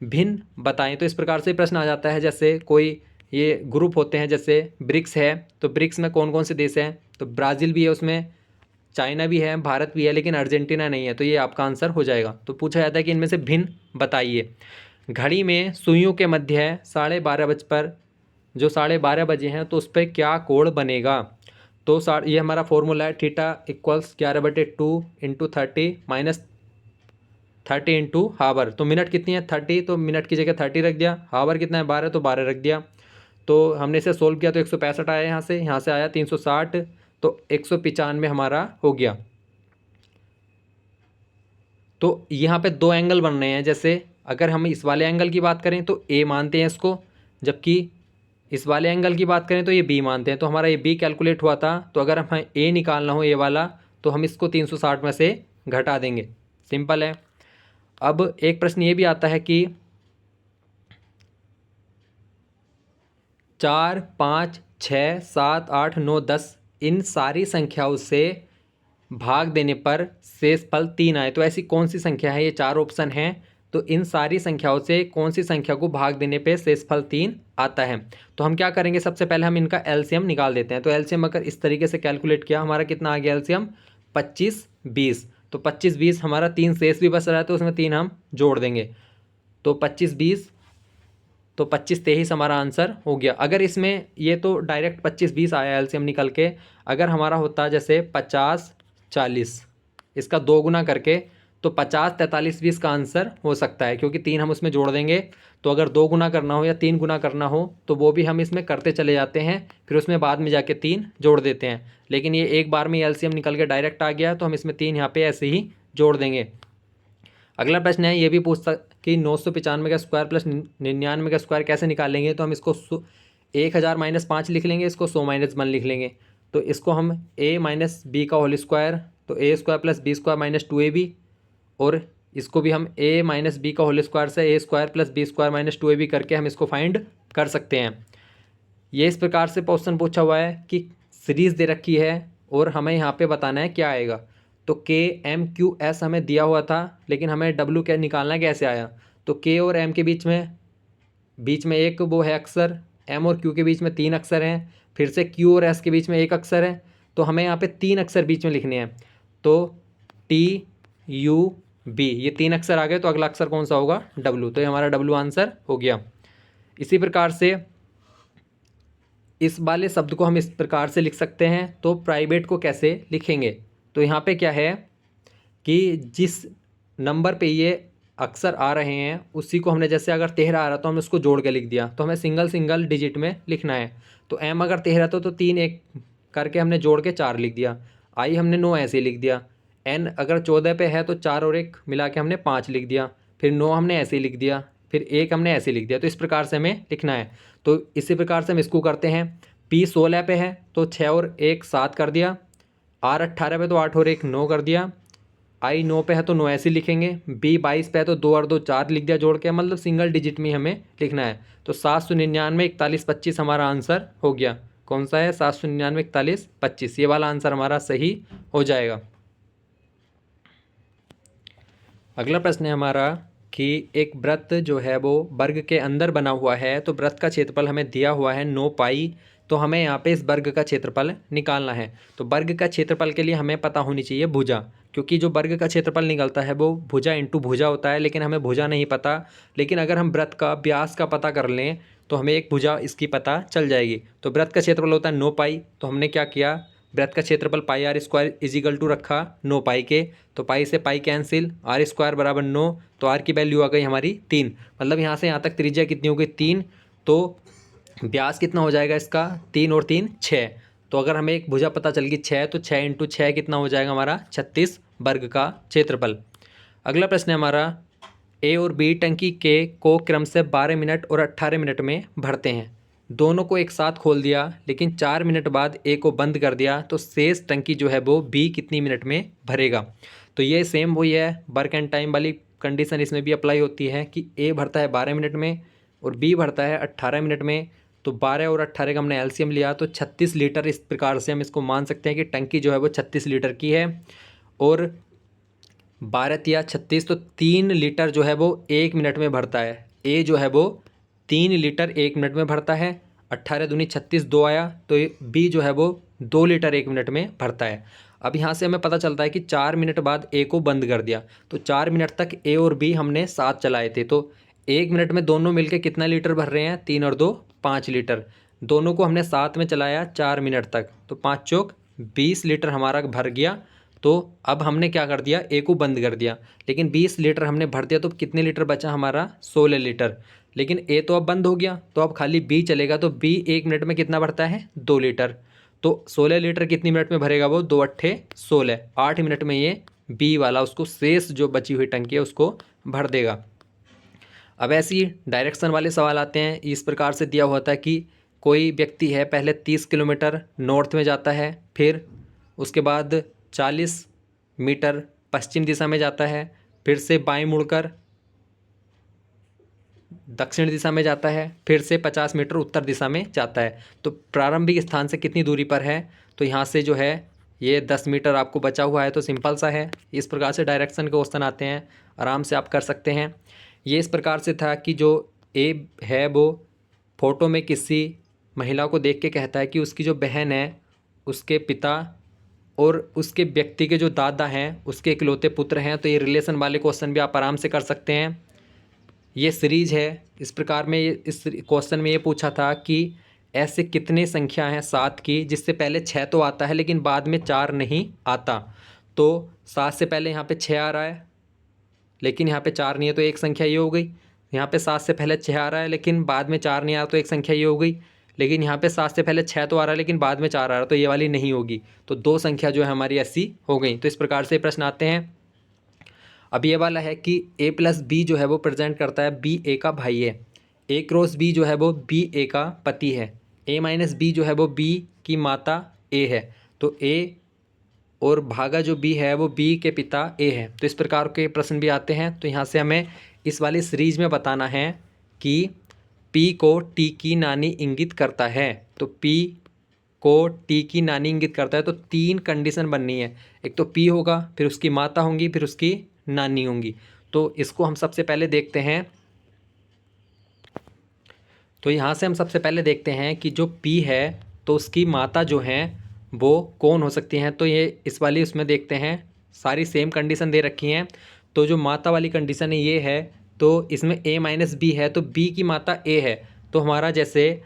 भिन्न बताएं, तो इस प्रकार से प्रश्न आ जाता है, जैसे कोई ये ग्रुप होते हैं, जैसे ब्रिक्स है, तो ब्रिक्स में कौन कौन से देश हैं, तो ब्राज़ील भी है उसमें, चाइना भी है, भारत भी है, लेकिन अर्जेंटीना नहीं है, तो ये आपका आंसर हो जाएगा। तो पूछा जाता है कि इनमें से भिन्न बताइए। घड़ी में सुइयों के मध्य है 12:30 बज पर, जो 12:30 बजे हैं तो उस पर क्या कोण बनेगा। तो ये हमारा फॉर्मूला है, theta equals 11/2 into 30 minus 30 into hour. तो मिनट कितनी है 30, तो मिनट की जगह 30 रख दिया। हावर कितना है 12, तो 12 रख दिया। तो हमने इसे सोल्व किया तो 165 आया, यहाँ से आया 360, तो 195 हमारा हो गया। तो यहाँ पे दो एंगल बन रहे हैं, जैसे अगर हम इस वाले एंगल की बात करें तो ए मानते हैं इसको, जबकि इस वाले एंगल की बात करें तो ये बी मानते हैं। तो हमारा ये बी कैलकुलेट हुआ था, तो अगर हमें ए निकालना हो ये वाला, तो हम इसको 360 में से घटा देंगे, सिंपल है। अब एक प्रश्न ये भी आता है कि 4, 5, 6, 7, 8, 9, 10 इन सारी संख्याओं से भाग देने पर शेषफल 3 आए, तो ऐसी कौन सी संख्या है, ये 4 ऑप्शन हैं, तो इन सारी संख्याओं से कौन सी संख्या को भाग देने पे शेषफल 3 आता है। तो हम क्या करेंगे, सबसे पहले हम इनका एलसीएम निकाल देते हैं। तो एलसीएम अगर इस तरीके से कैलकुलेट किया, हमारा कितना आ गया एलसीएम 25, 20, तो 25, 20 हमारा 3 शेष भी बच रहा है, तो उसमें 3 हम जोड़ देंगे, तो 25, 20, तो 25, 23 हमारा आंसर हो गया। अगर इसमें ये तो डायरेक्ट 25, 20 आया एलसीएम निकल के, अगर हमारा होता जैसे 50, 40, इसका 2 गुना करके, तो 50, 43, 20 का आंसर हो सकता है, क्योंकि 3 हम उसमें जोड़ देंगे। तो अगर 2 गुना करना हो या 3 गुना करना हो तो वो भी हम इसमें करते चले जाते हैं, फिर उसमें बाद में जाके 3 जोड़ देते हैं। लेकिन ये एक बार में एलसीएम निकल के डायरेक्ट आ गया, तो हम इसमें 3 यहाँ पे ऐसे ही जोड़ देंगे। अगला प्रश्न है, ये भी पूछता कि 995 का स्क्वायर प्लस 99 का स्क्वायर कैसे निकालेंगे। तो हम इसको 1000 - 5 लिख लेंगे, इसको 100 - 1 लिख लेंगे। तो इसको हम a माइनस बी का होल स्क्वायर, तो A square plus B square minus 2ab, और इसको भी हम a माइनस बी का होल स्क्वायर से A square plus B square minus 2ab करके हम इसको फाइंड कर सकते हैं। ये इस प्रकार से क्वेश्चन पूछा हुआ है कि सीरीज़ दे रखी है और हमें यहाँ पे बताना है क्या आएगा। तो के एम क्यू एस हमें दिया हुआ था, लेकिन हमें डब्ल्यू क्या निकालना कैसे आया। तो के और एम के बीच में एक वो है अक्षर, एम और क्यू के बीच में 3 अक्षर हैं, फिर से क्यू और एस के बीच में एक अक्षर है, तो हमें यहाँ पे 3 अक्षर बीच में लिखने हैं। तो टी यू बी, ये 3 अक्षर आ गए, तो अगला अक्षर कौन सा होगा, डब्ल्यू। तो ये हमारा डब्ल्यू आंसर हो गया। इसी प्रकार से इस वाले शब्द को हम इस प्रकार से लिख सकते हैं। तो प्राइवेट को कैसे लिखेंगे, तो यहाँ पे क्या है कि जिस नंबर पे ये अक्षर आ रहे हैं उसी को हमने, जैसे अगर 13 आ रहा तो हमने उसको जोड़ के लिख दिया, तो हमें सिंगल डिजिट में लिखना है। तो एम अगर 13 तो 3 एक करके हमने जोड़ के 4 लिख दिया। आई हमने 9 ऐसे लिख दिया। एन अगर 14 पे है तो 4 और 1 मिला के हमने 5 लिख दिया। फिर 9 हमने ऐसे लिख दिया, फिर 1 हमने ऐसे लिख दिया। तो इस प्रकार से हमें लिखना है। तो इसी प्रकार से हम इसको करते हैं। पी 16 पे है तो 6 और 1 7 कर दिया। आर 18 पे तो 8 और 1 9 कर दिया। आई 9 पे है तो 9 ऐसे लिखेंगे। बी 22 पे है तो 2 और 2 4 लिख दिया जोड़ के, मतलब सिंगल डिजिट में हमें लिखना है। तो 799 41 25 हमारा आंसर हो गया। कौन सा है, 799 41 25, ये वाला आंसर हमारा सही हो जाएगा। अगला प्रश्न है हमारा कि एक वृत्त जो है वो वर्ग के अंदर बना हुआ है, तो वृत्त का क्षेत्रफल हमें दिया हुआ है 9 पाई। तो हमें यहाँ पे इस वर्ग का क्षेत्रफल निकालना है। तो वर्ग का क्षेत्रफल के लिए हमें पता होनी चाहिए भुजा, क्योंकि जो वर्ग का क्षेत्रफल निकलता है वो भुजा इंटू भुजा होता है, लेकिन हमें भुजा नहीं पता। लेकिन अगर हम वृत्त का व्यास का पता कर लें तो हमें एक भुजा इसकी पता चल जाएगी। तो वृत्त का क्षेत्रफल होता है 9 पाई। तो हमने क्या किया, वृत्त का क्षेत्रफल पाई आर स्क्वायर इजिकल टू रखा 9 पाई के। तो पाई से पाई कैंसिल, आर स्क्वायर बराबर 9, तो आर की वैल्यू आ गई हमारी 3। मतलब यहाँ से यहाँ तक त्रिज्या कितनी हो गई, 3। तो व्यास कितना हो जाएगा इसका, 3 और 3 6। तो अगर हमें एक भुजा पता चल गई 6, तो 6 इंटू 6 कितना हो जाएगा हमारा 36 वर्ग का क्षेत्रफल। अगला प्रश्न है हमारा, ए और बी टंकी के को क्रम से 12 मिनट और 18 मिनट में भरते हैं। दोनों को एक साथ खोल दिया, लेकिन 4 मिनट बाद ए को बंद कर दिया, तो शेष टंकी जो है वो बी कितनी मिनट में भरेगा। तो ये सेम वही है, वर्क एंड टाइम वाली कंडीशन इसमें भी अप्लाई होती है कि ए भरता है 12 मिनट में और बी भरता है 18 मिनट में। तो 12 और 18 का हमने एलसीएम लिया तो 36 लीटर। इस प्रकार से हम इसको मान सकते हैं कि टंकी जो है वो 36 लीटर की है। और 12 या 36, तो 3 लीटर जो है वो 1 मिनट में भरता है। ए जो है वो 3 लीटर 1 मिनट में भरता है। 18 दूनी 36, 2 आया, तो बी जो है वो 2 लीटर 1 मिनट में भरता है। अब यहाँ से हमें पता चलता है कि 4 मिनट बाद ए को बंद कर दिया। तो 4 मिनट तक ए और बी हमने साथ चलाए थे, तो 1 मिनट में दोनों मिलके कितना लीटर भर रहे हैं, 3 और 2 5 लीटर। दोनों को हमने साथ में चलाया 4 मिनट तक, तो 5 चौक 20 लीटर हमारा भर गया। तो अब हमने क्या कर दिया, ए को बंद कर दिया, लेकिन 20 लीटर हमने भर दिया, तो कितने लीटर बचा हमारा, 16 लीटर। लेकिन ए तो अब बंद हो गया, तो अब खाली बी चलेगा। तो बी 1 मिनट में कितना भरता है, 2 लीटर। तो 16 लीटर कितनी मिनट में भरेगा वो, 2 अट्ठे 16, 8 मिनट में ये बी वाला उसको शेष जो बची हुई टंकी है उसको भर देगा। अब ऐसी डायरेक्शन वाले सवाल आते हैं। इस प्रकार से दिया होता है कि कोई व्यक्ति है, पहले 30 किलोमीटर नॉर्थ में जाता है, फिर उसके बाद 40 मीटर पश्चिम दिशा में जाता है, फिर से बाएं मुड़कर दक्षिण दिशा में जाता है, फिर से 50 मीटर उत्तर दिशा में जाता है। तो प्रारंभिक स्थान से कितनी दूरी पर है, तो यहाँ से जो है ये 10 मीटर आपको बचा हुआ है, तो सिंपल सा है। इस प्रकार से डायरेक्शन के क्वेश्चन आते हैं, आराम से आप कर सकते हैं। ये इस प्रकार से था कि जो ए है वो फ़ोटो में किसी महिला को देख के कहता है कि उसकी जो बहन है उसके पिता और उसके व्यक्ति के जो दादा हैं उसके इकलौते पुत्र हैं। तो ये रिलेशन वाले क्वेश्चन भी आप आराम से कर सकते हैं। ये सीरीज है। इस प्रकार में इस क्वेश्चन में ये पूछा था कि ऐसे कितने संख्या हैं 7 की जिससे पहले 6 तो आता है लेकिन बाद में 4 नहीं आता। तो 7 से पहले यहाँ पे 6 आ रहा है लेकिन यहाँ पे 4 नहीं है, तो एक संख्या ये हो गई। यहाँ पे 7 से पहले 6 आ रहा है लेकिन बाद में 4 नहीं आ रहा, तो एक संख्या ये हो गई। लेकिन यहाँ पे 7 से पहले 6 तो आ रहा है लेकिन बाद में 4 आ रहा है, तो ये वाली नहीं होगी। तो 2 संख्या जो है हमारी ऐसी हो गई। तो इस प्रकार से प्रश्न आते हैं। अब ये वाला है कि a प्लस बी जो है वो प्रेजेंट करता है बी ए का भाई है। a क्रॉस बी जो है वो बी ए का पति है। a माइनस बी जो है वो बी की माता ए है, तो ए और भागा जो बी है वो बी के पिता ए है। तो इस प्रकार के प्रश्न भी आते हैं। तो यहाँ से हमें इस वाली सीरीज में बताना है कि पी को टी की नानी इंगित करता है। तो पी को टी की नानी इंगित करता है, तो 3 कंडीशन बननी है। एक तो पी होगा, फिर उसकी माता होंगी, फिर उसकी नानी होंगी। तो इसको हम सबसे पहले देखते हैं। तो यहाँ से हम सबसे पहले देखते हैं कि जो पी है तो उसकी माता जो हैं वो कौन हो सकती हैं। तो ये इस वाली उसमें देखते हैं, सारी सेम कंडीशन दे रखी हैं। तो जो माता वाली कंडीशन है ये है, तो इसमें a माइनस बी है, तो b की माता a है। तो हमारा जैसे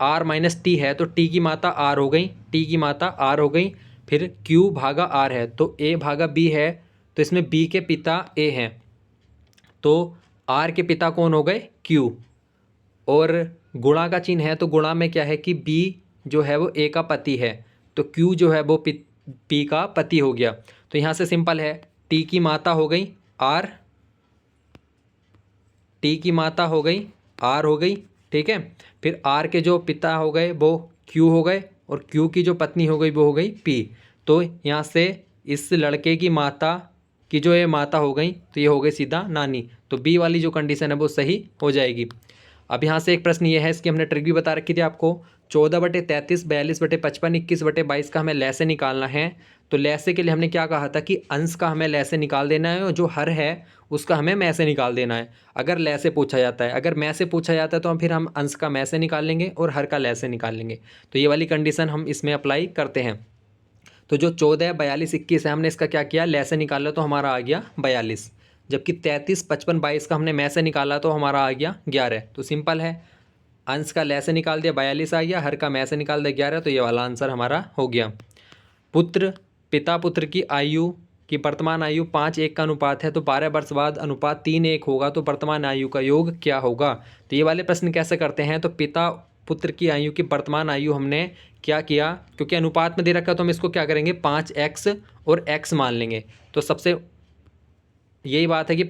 r माइनस टी है, तो t की माता r हो गई, t की माता r हो गई। फिर q भागा r है, तो a भागा b है, तो इसमें b के पिता a हैं, तो r के पिता कौन हो गए, q। और गुणा का चिन्ह है, तो गुणा में क्या है कि b जो है वो a का पति है, तो q जो है वो p का पति हो गया। तो यहाँ से सिंपल है, t की माता हो गई r, t की माता हो गई r हो गई, ठीक है। फिर r के जो पिता हो गए वो q हो गए, और q की जो पत्नी हो गई वो हो गई p। तो यहाँ से इस लड़के की माता की जो ये माता हो गई, तो ये हो गई सीधा नानी। तो b वाली जो कंडीशन है वो सही हो जाएगी। अब यहाँ से एक प्रश्न ये है, इसकी हमने ट्रिक भी बता रखी थी आपको। 14/33, 42/55, 21/22 का हमें लैसे निकालना है। तो लैसे के लिए हमने क्या कहा था कि अंश का हमें लैसे निकाल देना है, और जो हर है उसका हमें मैं से निकाल देना है। अगर लैसे पूछा जाता है, अगर मैं से पूछा जाता है तो हम फिर हम अंश का मैं से निकाल लेंगे और हर का लैसे निकाल लेंगे। तो ये वाली कंडीशन हम इसमें अप्लाई करते हैं। तो जो 14, 42, 21 है, हमने इसका क्या किया, लैसे निकाला, तो हमारा आ गया 42। जबकि 33, 55, 22 का हमने में से निकाला, तो हमारा आ गया 11। तो सिंपल है, अंश का लैसे निकाल दिया 42 आ गया, हर का में से निकाल दिया 11, तो ये वाला आंसर हमारा हो गया। पुत्र पिता पुत्र की आयु की वर्तमान आयु 5:1 का अनुपात है, तो 12 वर्ष बाद अनुपात 3:1 होगा, तो वर्तमान आयु का योग क्या होगा। तो ये वाले प्रश्न कैसे करते हैं, तो पिता पुत्र की आयु की वर्तमान आयु हमने क्या किया, क्योंकि अनुपात में दे रखा है तो हम इसको क्या करेंगे, 5x और x मान लेंगे। तो सबसे यही बात है कि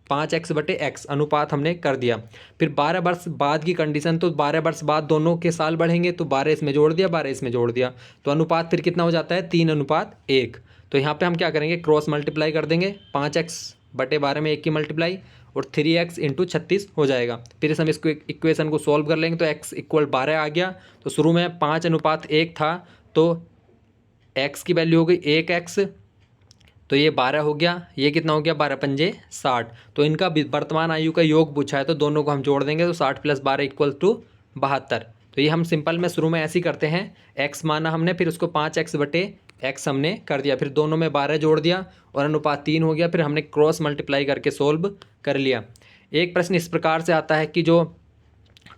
5x/x अनुपात हमने कर दिया। फिर 12 वर्ष बाद की कंडीशन, तो 12 वर्ष बाद दोनों के साल बढ़ेंगे, तो 12 इसमें जोड़ दिया, 12 इसमें जोड़ दिया, तो अनुपात फिर कितना हो जाता है, 3:1। तो यहाँ पे हम क्या करेंगे, क्रॉस मल्टीप्लाई कर देंगे, 5x/12 में 1 की मल्टीप्लाई, और 3x × 36 हो जाएगा। फिर हम इसको इक्वेशन को सॉल्व कर लेंगे, तो x = 12 आ गया। तो शुरू में 5:1 था, तो x की वैल्यू हो गई 1x, तो ये 12 हो गया, ये कितना हो गया, 12 पंजे 60। तो इनका वर्तमान आयु का योग पूछा है, तो दोनों को हम जोड़ देंगे, तो 60 + 12 = 72। तो ये हम सिंपल में शुरू में ऐसे ही करते हैं, x माना हमने, फिर उसको 5x/x हमने कर दिया, फिर दोनों में 12 जोड़ दिया और अनुपात 3 हो गया, फिर हमने क्रॉस मल्टीप्लाई करके सोल्व कर लिया। एक प्रश्न इस प्रकार से आता है कि जो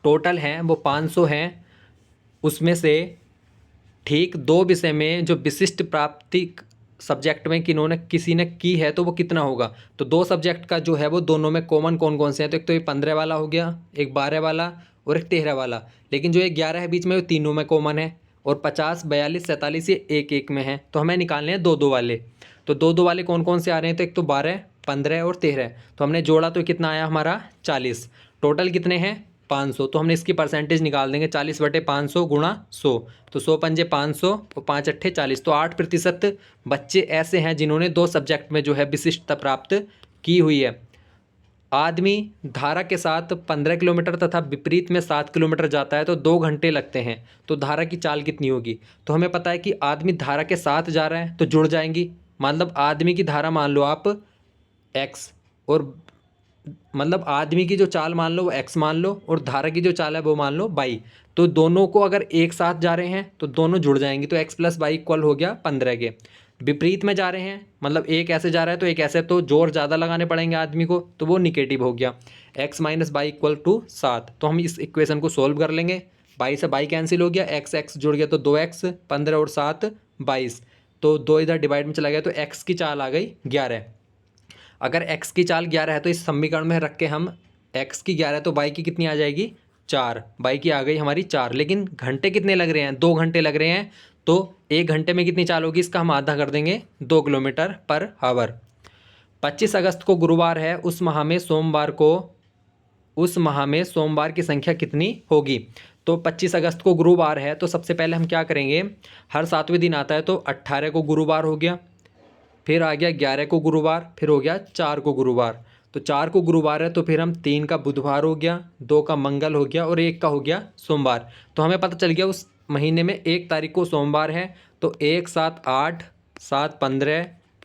टोटल हैं वो 500 हैं, उसमें से ठीक 2 विषय में जो विशिष्ट प्राप्ति सब्जेक्ट में किसी ने की है, तो वो कितना होगा। तो 2 सब्जेक्ट का जो है वो दोनों में कॉमन कौन कौन से हैं, तो एक तो ये 15 वाला हो गया, एक 12 वाला और एक 13 वाला। लेकिन जो ये 11 है बीच में, वो तीनों में कॉमन है, और 50, 42, 47 ये 1-1 में है। तो हमें निकालने हैं 2-2 वाले। तो 2-2 वाले कौन कौन से आ रहे हैं, तो एक तो 12, 15 और 13। तो हमने जोड़ा तो कितना आया हमारा 40। टोटल कितने हैं 500। तो हमने इसकी परसेंटेज निकाल देंगे, 40/500 × 100। तो 100 पंजे 500 और 5 अट्ठे 40। तो 8% बच्चे ऐसे हैं जिन्होंने 2 सब्जेक्ट में जो है विशिष्टता प्राप्त की हुई है। आदमी धारा के साथ 15 किलोमीटर तथा विपरीत में 7 किलोमीटर जाता है, तो 2 घंटे लगते हैं। तो धारा की चाल कितनी होगी। तो हमें पता है कि आदमी धारा के साथ जा रहा है, तो जुड़ जाएंगी। मतलब आदमी की धारा मान लो आप x, और मतलब आदमी की जो चाल मान लो वो x मान लो, और धारा की जो चाल है वो मान लो y। तो दोनों को अगर एक साथ जा रहे हैं तो दोनों जुड़ जाएंगे, तो x + y = हो गया 15 के। विपरीत में जा रहे हैं, मतलब एक ऐसे जा रहा है तो एक ऐसे, तो जोर ज़्यादा लगाने पड़ेंगे आदमी को, तो वो निगेटिव हो गया, x - y = 7। तो हम इस इक्वेशन को सोल्व कर लेंगे। 22 से 22 कैंसिल हो गया, x जुड़ गया, तो 2x, 15 और 7 22। तो 2 इधर डिवाइड में चला गया, तो x की चाल आ गई 11। अगर x की चाल 11 है, तो इस समीकरण में रख के हम x की 11 तो y की कितनी आ जाएगी 4। y की आ गई हमारी 4। लेकिन घंटे कितने लग रहे हैं, 2 घंटे लग रहे हैं। तो 1 घंटे में कितनी चाल होगी, इसका हम आधा कर देंगे, 2 किलोमीटर/आवर। 25 अगस्त को गुरुवार है, उस माह में सोमवार की संख्या कितनी होगी। तो 25 अगस्त को गुरुवार है, तो सबसे पहले हम क्या करेंगे, हर 7वें दिन आता है, तो 18 को गुरुवार हो गया, फिर आ गया 11 को गुरुवार, फिर हो गया 4 को गुरुवार। तो 4 को गुरुवार है तो फिर हम 3 का बुधवार हो गया, 2 का मंगल हो गया और 1 का हो गया सोमवार। तो हमें पता चल गया उस महीने में 1 तारीख को सोमवार है। तो 1 7 8, 7 15,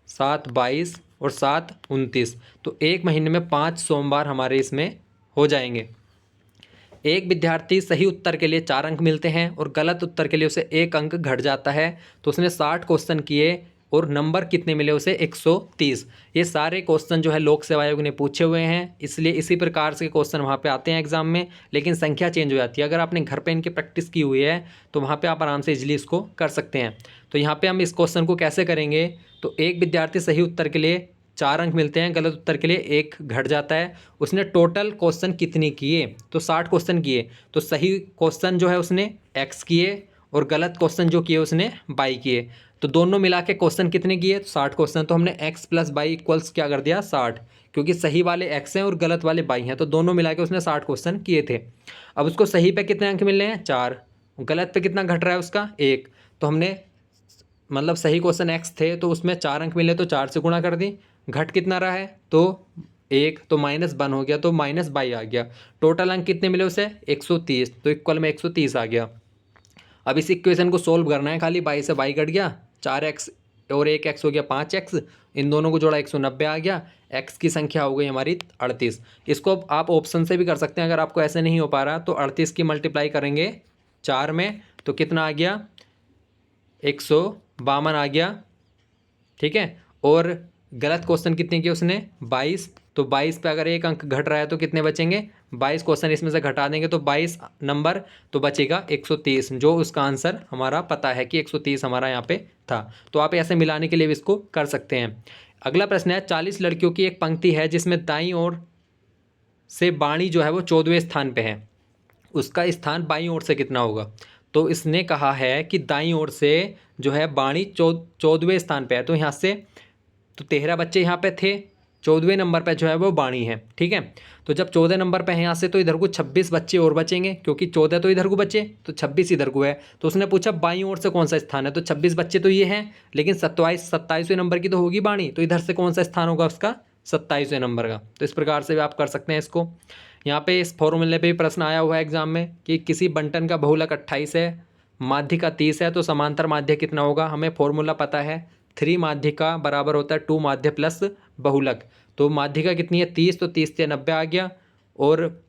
7 22 और 7 29। तो एक महीने में 5 सोमवार हमारे इसमें हो जाएंगे। एक विद्यार्थी सही उत्तर के लिए 4 अंक मिलते हैं और गलत उत्तर के लिए उसे 1 अंक घट जाता है। तो उसने 60 क्वेश्चन किए और नंबर कितने मिले उसे, 130। ये सारे क्वेश्चन जो है लोक सेवा आयोग ने पूछे हुए हैं, इसलिए इसी प्रकार से क्वेश्चन वहाँ पे आते हैं एग्जाम में, लेकिन संख्या चेंज हो जाती है। अगर आपने घर पे इनकी प्रैक्टिस की हुई है तो वहाँ पे आप आराम से इजीली इसको कर सकते हैं। तो यहाँ पे हम इस क्वेश्चन को कैसे करेंगे, तो एक विद्यार्थी सही उत्तर के लिए 4 अंक मिलते हैं, गलत उत्तर के लिए 1 घट जाता है। उसने टोटल क्वेश्चन कितने किए, तो 60 क्वेश्चन किए। तो सही क्वेश्चन जो है उसने x किए और गलत क्वेश्चन जो किए उसने y किए। तो दोनों मिला के क्वेश्चन कितने किए, 60 क्वेश्चन। तो हमने x + y इक्वल्स क्या कर दिया, 60, क्योंकि सही वाले x हैं और गलत वाले y हैं, तो दोनों मिला के उसने 60 क्वेश्चन किए थे। अब उसको सही पे कितने अंक मिल रहे हैं, 4, गलत पे कितना घट रहा है उसका, 1। तो हमने मतलब सही क्वेश्चन x थे तो उसमें 4 अंक मिले तो 4 से गुणा कर दी, घट कितना रहा है, तो 1, तो -1 हो गया, तो -22 आ गया। टोटल अंक कितने मिले उसे, 130, तो इक्वल में 130 आ गया। अब इस इक्वेशन को सोल्व करना है, खाली 22 से y कट गया, 4x और 1x हो गया 5x, इन दोनों को जोड़ा 190 आ गया। x की संख्या हो गई हमारी 38। इसको आप ऑप्शन से भी कर सकते हैं, अगर आपको ऐसे नहीं हो पा रहा तो 38 की मल्टीप्लाई करेंगे 4 में तो कितना आ गया, 152 आ गया, ठीक है। और गलत क्वेश्चन कितने किए उसने, 22, तो 22 पे अगर 1 अंक घट रहा है तो कितने बचेंगे, 22 क्वेश्चन इसमें से घटा देंगे तो 22 नंबर, तो बचेगा 130, जो उसका आंसर हमारा पता है कि 130 हमारा यहाँ पे था। तो आप ऐसे मिलाने के लिए भी इसको कर सकते हैं। अगला प्रश्न है, 40 लड़कियों की एक पंक्ति है जिसमें दाईं ओर से बाणी जो है वो 14वें स्थान पे है, उसका स्थान बाईं ओर से कितना होगा। तो इसने कहा है कि दाईं ओर से जो है बाणी 14वें स्थान पे है, तो यहाँ से तो 13 बच्चे यहाँ पे थे, 14वें नंबर पे जो है वो बाणी है, ठीक है। तो जब 14 नंबर पे है यहाँ से, तो इधर को 26 बच्चे और बचेंगे, क्योंकि 14 तो इधर को बचे तो 26 इधर को है। तो उसने पूछा बाईं ओर से कौन सा स्थान है, तो 26 बच्चे तो ये हैं, लेकिन 27वें नंबर की तो होगी बाणी, तो इधर से कौन सा स्थान होगा उसका, 27वें नंबर का। तो इस प्रकार से भी आप कर सकते हैं इसको। यहाँ पे इस फॉर्मूले पे भी प्रश्न आया हुआ है एग्जाम में कि किसी बंटन का बहुलक 28 है, माध्य का 30 है, तो समांतर माध्य कितना होगा। हमें फॉर्मूला पता है, 3 माध्य का बराबर होता है 2 माध्य प्लस बहुलक। तो माध्य का कितनी है, 30, तो 30 से 90 आ गया, और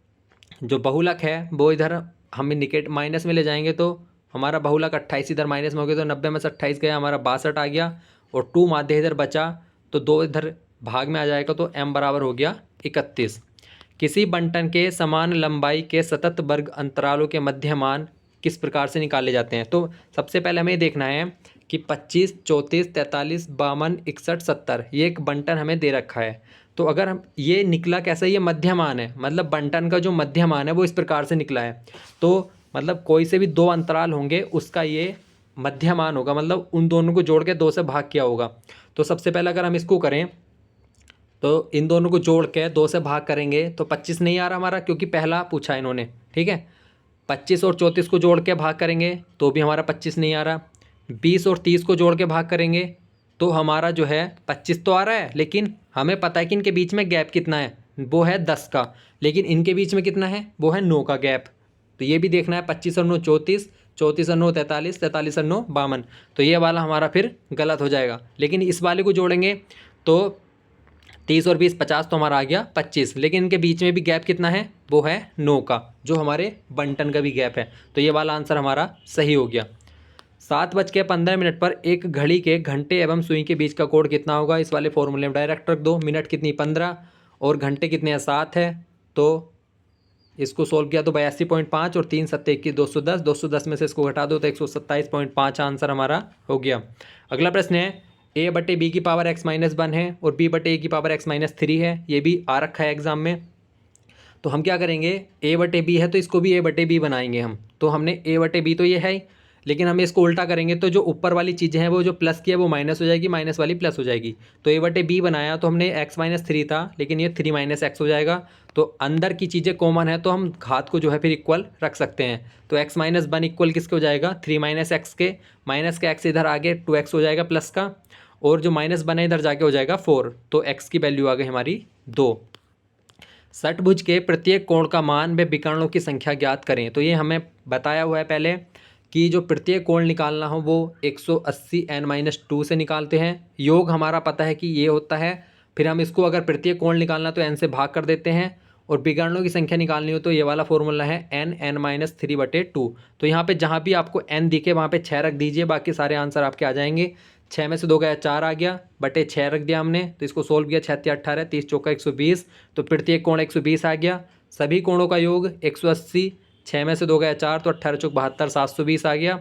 जो बहुलक है वो इधर हम इंडिकेट माइनस में ले जाएंगे, तो हमारा बहुलक 28 इधर माइनस में हो गया, तो 90 में से 28 गया, हमारा 62 आ गया, और 2 माध्य इधर बचा, तो 2 इधर भाग में आ जाएगा, तो m बराबर हो गया 31। किसी बंटन के समान लंबाई के सतत वर्ग अंतरालों के मध्यमान किस प्रकार से निकाले जाते हैं। तो सबसे पहले हमें देखना है कि 25, 34, 43, 52, 61, 70 ये एक बंटन हमें दे रखा है। तो अगर हम ये निकला कैसे, ये मध्यमान है, मतलब बंटन का जो मध्यमान है वो इस प्रकार से निकला है। तो मतलब कोई से भी 2 अंतराल होंगे उसका ये मध्यमान होगा, मतलब उन दोनों को जोड़ के 2 से भाग किया होगा। तो सबसे पहले अगर हम इसको करें तो इन दोनों को जोड़ के 2 से भाग करेंगे तो 25 नहीं आ रहा हमारा, क्योंकि पहला पूछा इन्होंने, ठीक है। 25 और 34 को जोड़ के भाग करेंगे तो भी हमारा 25 नहीं आ रहा। 20 और 30 को जोड़ के भाग करेंगे तो हमारा जो है 25 तो आ रहा है, लेकिन हमें पता है कि इनके बीच में गैप कितना है, वो है 10 का, लेकिन इनके बीच में कितना है, वो है 9 का गैप। तो ये भी देखना है, 25 और 9 34, 34 और 9 43, 43 और 9 52। तो ये वाला हमारा फिर गलत हो जाएगा, लेकिन इस वाले को जोड़ेंगे तो 30 और 20 50, तो हमारा आ गया 25, लेकिन इनके बीच में भी गैप कितना है, वो है 9 का, जो हमारे बंटन का भी गैप है। तो ये वाला आंसर हमारा सही हो गया। 7:15 पर एक घड़ी के घंटे एवं सुई के बीच का कोण कितना होगा। इस वाले फॉर्मूले में डायरेक्ट रख दो। मिनट कितनी 15 और घंटे कितने हैं 7 है, तो इसको सोल्व किया तो 82.5 और 3 7 21 210, 210 में से इसको घटा दो तो 127.5 आंसर हमारा हो गया। अगला प्रश्न है, a/b की पावर x-1 है और b/a की पावर x-3 है, ये भी आ रखा है एग्जाम में। तो हम क्या करेंगे, a/b है तो इसको भी a/b बनाएंगे हम। तो हमने a/b तो ये है ही, लेकिन हम इसको उल्टा करेंगे तो जो ऊपर वाली चीज़ें हैं वो जो प्लस की है वो माइनस हो जाएगी, माइनस वाली प्लस हो जाएगी। तो a/b बनाया तो हमने x-3 था, लेकिन ये 3 - x हो जाएगा, तो अंदर की चीज़ें कॉमन है तो हम घात को जो है फिर इक्वल रख सकते हैं। तो x माइनस 1 इक्वल किसके हो जाएगा, 3 माइनस एक्स के, माइनस का x इधर आगे 2x हो जाएगा प्लस का, और जो -1 है इधर जाके हो जाएगा 4, तो x की वैल्यू आ गई हमारी 2। षटभुज के प्रत्येक कोण का मान व विकर्णों की संख्या ज्ञात करें। तो ये हमें बताया हुआ है पहले कि जो प्रत्येक कोण निकालना हो वो 180 n-2 से निकालते हैं। योग हमारा पता है कि ये होता है, फिर हम इसको अगर प्रत्येक कोण निकालना तो n से भाग कर देते हैं, और विकर्णों की संख्या निकालनी हो तो ये वाला फॉर्मूला है n(n-3/2). तो यहाँ पे जहाँ भी आपको n दिखे वहाँ पे 6 रख दीजिए, बाकी सारे आंसर आपके आ जाएंगे। 6 में से 2 गया 4 आ गया, बटे 6 रख दिया हमने, तो इसको सोल्व किया, 6 18 30 चौका 120, तो प्रत्येक कोण 120 आ गया। सभी कोणों का योग 180, 6 में से 2 गया 4, तो 18 चौक 72 720 आ गया।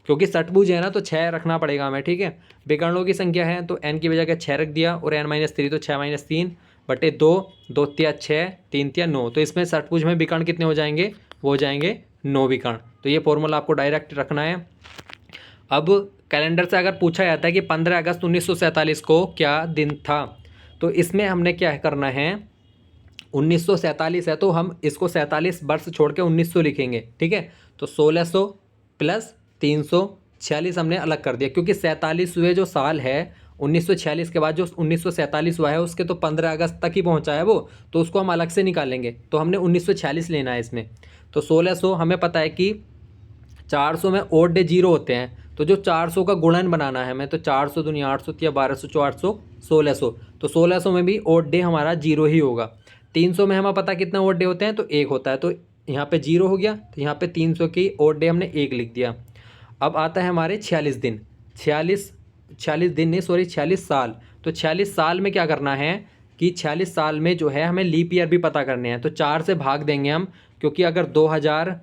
क्योंकि षटभुज है ना तो 6 रखना पड़ेगा हमें, ठीक है। विकर्णों की संख्या है तो n की वजह का 6 रख दिया, और n-3 तो 6 - 3 बटे 2, 2 तिया 6, 3 तिया 9, तो इसमें षटभुज में विकर्ण कितने हो जाएंगे, वो हो जाएंगे 9 विकर्ण। तो ये फॉर्मूला आपको डायरेक्ट रखना है। अब कैलेंडर से अगर पूछा जाता है कि 15 अगस्त 1947 को क्या दिन था, तो इसमें हमने क्या करना है, 1947 है तो हम इसको 47 वर्ष छोड़ के 1900 लिखेंगे, ठीक है। तो 1600 प्लस 346 हमने अलग कर दिया, क्योंकि 47वें जो साल है 1946 के बाद जो 1947 हुआ है उसके तो 15 अगस्त तक ही पहुंचा है वो, तो उसको हम अलग से निकालेंगे, तो हमने 1946 लेना है इसमें। तो 1600 हमें पता है कि 400 में ओड डे 0 होते हैं, तो जो 400 का गुणन बनाना है हमें, तो 400 दुनिया 800 या 1200 800 1600, तो 1600 में भी ओड डे हमारा 0 ही होगा। 300 में हमें पता कितना ओड डे होते हैं, तो 1 होता है, तो यहाँ पे 0 हो गया, तो यहाँ पे 300 की ओड डे हमने 1 लिख दिया। अब आता है हमारे 46 दिन, 46 दिन नहीं सॉरी 46 साल। तो 46 साल में क्या करना है कि 46 साल में जो है हमें लीप ईयर भी पता करने हैं, तो 4 से भाग देंगे हम, क्योंकि अगर 2000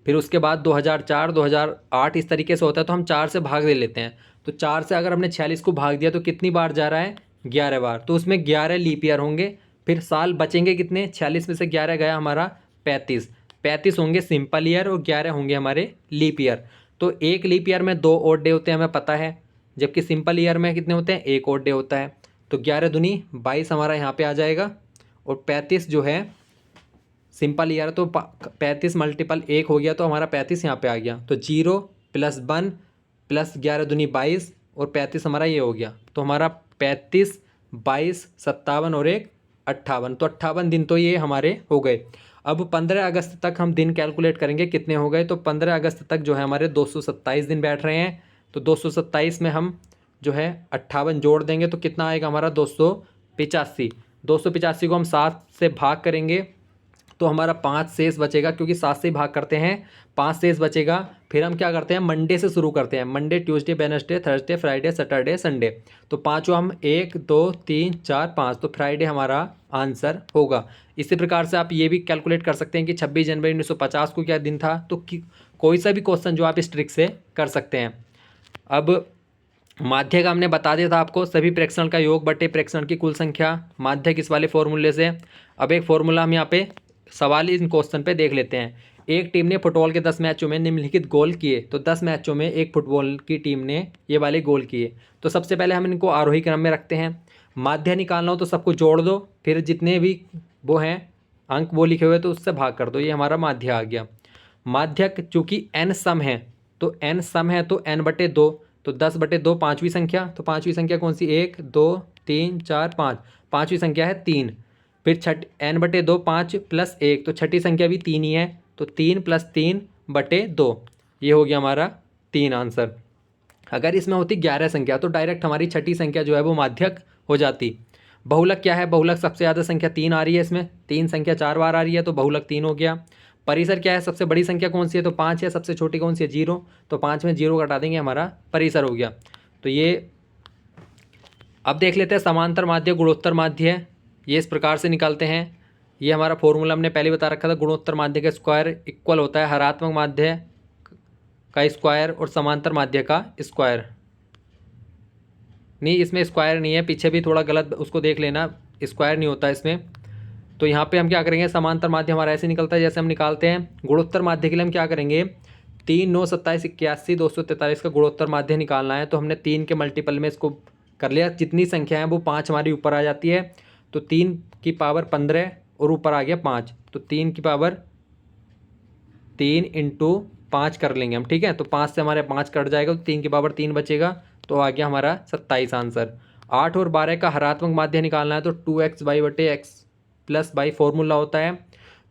फिर उसके बाद 2004 2008 इस तरीके से होता है तो हम 4 से भाग दे लेते हैं। तो 4 से अगर हमने 46 को भाग दिया तो कितनी बार जा रहा है, 11 बार, तो उसमें 11 लीप ईयर होंगे। फिर साल बचेंगे कितने, 46 में से 11 गया हमारा 35 होंगे सिंपल ईयर, और 11 होंगे हमारे लीप ईयर। तो एक लीप ईयर में 2 ओड डे होते हैं हमें पता है, जबकि सिंपल ईयर में कितने होते हैं, 1 ओड डे होता है। तो 11 दूनी 22 हमारा यहाँ पे आ जाएगा, और 35 जो है सिंपल ईयर, तो 35 मल्टीपल 1 हो गया, तो हमारा 35 यहाँ पे आ गया। तो 0 + 1 + 11 दूनी 22, और 35 हमारा ये हो गया। तो हमारा 35 22 57 और 1 58, तो 58 दिन तो ये हमारे हो गए। अब 15 अगस्त तक हम दिन कैलकुलेट करेंगे कितने हो गए, तो 15 अगस्त तक जो है हमारे 227 दिन बैठ रहे हैं। तो 227 में हम जो है 58 जोड़ देंगे तो कितना आएगा हमारा 285। 285 को हम 7 से भाग करेंगे तो हमारा 5 शेष बचेगा, क्योंकि 7 से भाग करते हैं, 5 शेष बचेगा। फिर हम क्या करते हैं, मंडे से शुरू करते हैं, Monday Tuesday Wednesday Thursday Friday Saturday Sunday, तो पाँचों हम 1 2 3 4 5, तो फ्राइडे हमारा आंसर होगा। इसी प्रकार से आप ये भी कैलकुलेट कर सकते हैं कि 26 जनवरी 1950 को क्या दिन था, तो कोई सा भी क्वेश्चन जो आप इस ट्रिक से कर सकते हैं। अब माध्य का हमने बता दिया था आपको, सभी प्रेक्षण का योग बटे प्रेक्षण की कुल संख्या, माध्य किस वाले फॉर्मूले से। अब एक फॉर्मूला हम यहाँ पे सवाल इन क्वेश्चन पे देख लेते हैं। एक टीम ने फुटबॉल के 10 मैचों में निम्नलिखित गोल किए, तो 10 मैचों में एक फुटबॉल की टीम ने ये वाले गोल किए। तो सबसे पहले हम इनको आरोही क्रम में रखते हैं। माध्य निकालना हो तो सबको जोड़ दो, फिर जितने भी वो हैं अंक वो लिखे हुए तो उससे भाग कर दो, ये हमारा माध्य आ गया। माध्य चूँकि n सम है तो n सम है तो n/2, तो 10/2 पाँचवीं संख्या, तो पाँचवीं संख्या कौन सी, 1 2 3 4 5, पाँचवीं संख्या है 3। फिर n/2 5 + 1, तो छठी संख्या भी 3 ही है, तो 3 + 3/2, ये हो गया हमारा 3 आंसर। अगर इसमें होती 11 संख्या तो डायरेक्ट हमारी छठी संख्या जो है वो माध्यक हो जाती। बहुलक क्या है, बहुलक सबसे ज़्यादा संख्या 3 आ रही है, इसमें 3 संख्या 4 बार आ रही है तो बहुलक 3 हो गया। परिसर क्या है, सबसे बड़ी संख्या कौन सी है, तो 5 है, सबसे छोटी कौन सी है 0, तो 5 में 0 घटा देंगे, हमारा परिसर हो गया। तो ये अब देख लेते हैं समांतर माध्य गुणोत्तर माध्य, ये इस प्रकार से निकालते हैं। ये हमारा फॉर्मूला हमने पहले बता रखा था, गुणोत्तर माध्य का स्क्वायर इक्वल होता है हरात्मक माध्य का स्क्वायर और समांतर माध्य का स्क्वायर। नहीं, इसमें स्क्वायर नहीं है, पीछे भी थोड़ा गलत उसको देख लेना, स्क्वायर नहीं होता इसमें। तो यहाँ पे हम क्या करेंगे, समांतर माध्य हमारा ऐसे निकलता है जैसे हम निकालते हैं। गुणोत्तर माध्य के लिए हम क्या करेंगे, 3 9 27 81 243 का गुणोत्तर माध्य निकालना है, तो हमने 3 के मल्टीपल में इसको कर लिया। जितनी संख्या है वो 5 हमारी ऊपर आ जाती है, तो 3 की पावर 15 और ऊपर आ गया 5, तो 3 की पावर 3 इंटू 5 कर लेंगे हम, ठीक है। तो 5 से हमारे 5 कट जाएगा, तो 3 की पावर 3 बचेगा, तो आ गया हमारा 27 आंसर। 8 और 12 का हरात्मक माध्य निकालना है, तो 2x/x+y फॉर्मूला होता है।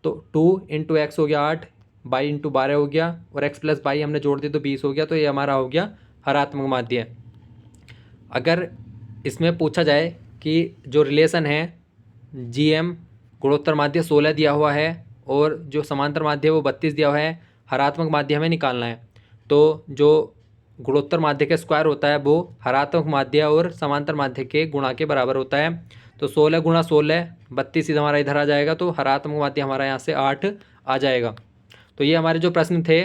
तो 2 इंटू एक्स हो गया 8, बाई इंटू 12 हो गया, और x प्लस बाई हमने जोड़ दिया तो 20 हो गया। तो ये हमारा हो गया हरात्मक माध्य। अगर इसमें पूछा जाए कि जो रिलेशन है GM गुणोत्तर माध्य 16 दिया हुआ है और जो समांतर माध्य है वो 32 दिया हुआ है, हरात्मक माध्य हमें निकालना है, तो जो गुणोत्तर माध्य का स्क्वायर होता है वो हरात्मक माध्य और समांतर माध्य के गुणा के बराबर होता है। तो 16 गुणा 16 32 हमारा इधर आ जाएगा, तो हरात्मक माध्य हमारा यहाँ से 8 आ जाएगा। तो ये हमारे जो प्रश्न थे,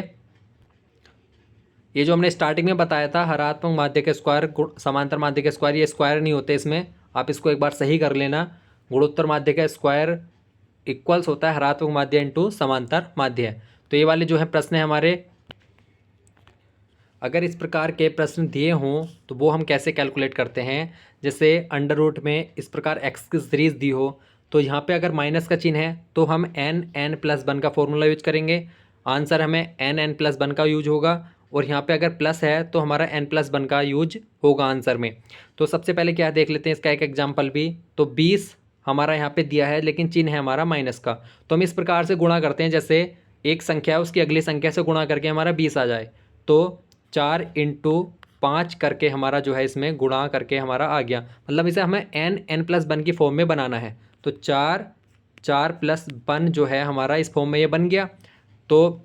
ये जो हमने स्टार्टिंग में बताया था हरात्मक माध्य के स्क्वायर समांतर माध्य के स्क्वायर, ये स्क्वायर नहीं होते इसमें, आप इसको एक बार सही कर लेना। गुणोत्तर माध्य का स्क्वायर इक्वल्स होता है हरात्मक माध्य इंटू समांतर माध्य। तो ये वाले जो है प्रश्न है हमारे। अगर इस प्रकार के प्रश्न दिए हों तो वो हम कैसे कैलकुलेट करते हैं, जैसे अंडर रूट में इस प्रकार एक्स की सीरीज़ दी हो, तो यहाँ पे अगर माइनस का चिन्ह है तो हम n+1 का फॉर्मूला यूज करेंगे, आंसर हमें n+1 का यूज होगा। और यहाँ पे अगर प्लस है तो हमारा n+1 का यूज होगा आंसर में। तो सबसे पहले क्या देख लेते हैं इसका एक एग्जाम्पल भी। तो 20 हमारा यहाँ पे दिया है लेकिन चिन्ह है हमारा माइनस का, तो हम इस प्रकार से गुणा करते हैं, जैसे एक संख्या है उसकी अगली संख्या से गुणा करके हमारा 20 आ जाए, तो 4 इंटू 5 करके हमारा जो है इसमें गुणा करके हमारा आ गया, मतलब इसे हमें n+1 की फॉर्म में बनाना है। तो 4+1 जो है हमारा इस फॉर्म में ये बन गया। तो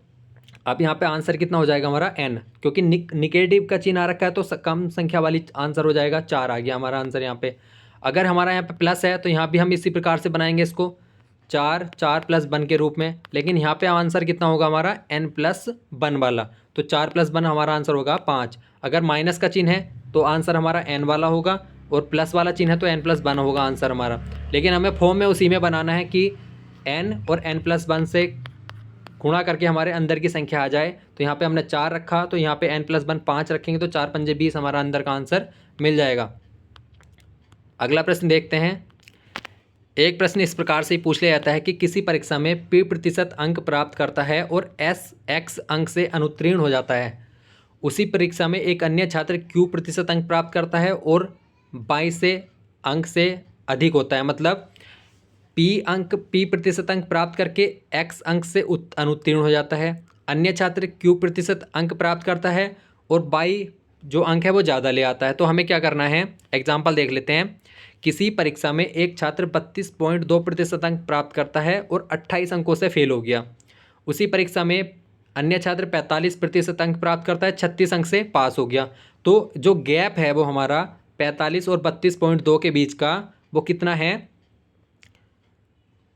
अब यहाँ पे आंसर कितना हो जाएगा हमारा n, क्योंकि निगेटिव का चिन्ह आ रखा है तो कम संख्या वाली आंसर हो जाएगा, 4 आ गया हमारा आंसर यहाँ पे। अगर हमारा यहाँ पे प्लस है तो यहाँ भी हम इसी प्रकार से बनाएंगे इसको, 4+1 के रूप में, लेकिन यहाँ पे आंसर कितना होगा हमारा n+1 वाला, तो 4+1 हमारा आंसर होगा 5। अगर माइनस का चिन्ह है तो आंसर हमारा n वाला होगा, और प्लस वाला चिन्ह है तो n+1 होगा आंसर हमारा। लेकिन हमें फॉर्म में उसी में बनाना है कि n और n+1 से गुणा करके हमारे अंदर की संख्या आ जाए। तो यहाँ पे हमने 4 रखा, तो यहाँ पे n+1 5 रखेंगे, तो 4 पंजे 20 हमारा अंदर का आंसर मिल जाएगा। अगला प्रश्न देखते हैं। एक प्रश्न इस प्रकार से पूछ लिया जाता है कि किसी परीक्षा में p% अंक प्राप्त करता है और x अंक से अनुत्तीर्ण हो जाता है, उसी परीक्षा में एक अन्य छात्र q% अंक प्राप्त करता है और y से अंक से अधिक होता है, मतलब p% अंक प्राप्त करके x अंक से अनुत्तीर्ण हो जाता है, अन्य छात्र q% अंक प्राप्त करता है और y जो अंक है वो ज़्यादा ले आता है। तो हमें क्या करना है, एग्जाम्पल देख लेते हैं। किसी परीक्षा में एक छात्र 32.2% अंक प्राप्त करता है और 28 अंकों से फेल हो गया, उसी परीक्षा में अन्य छात्र 45% अंक प्राप्त करता है, 36 अंक से पास हो गया। तो जो गैप है वो हमारा 45 और 32.2 के बीच का वो कितना है,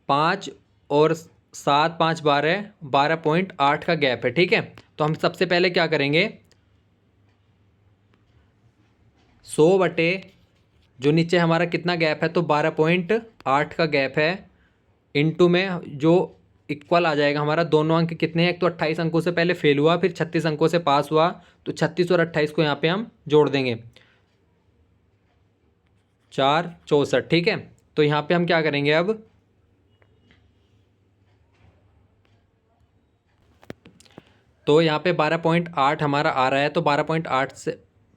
5 और 7 5 12.8 का गैप है, ठीक है। तो हम सबसे पहले क्या करेंगे, 100 बटे जो नीचे हमारा कितना गैप है, तो 12.8 का गैप है, इनटू में जो इक्वल आ जाएगा हमारा, दोनों अंक कितने हैं, एक तो 28 अंकों से पहले फेल हुआ, फिर 36 अंकों से पास हुआ, तो 36 और 28 को यहाँ पे हम जोड़ देंगे, 4 64, ठीक है। तो यहाँ पे हम क्या करेंगे अब, तो यहाँ पे 12.8 हमारा आ रहा है, तो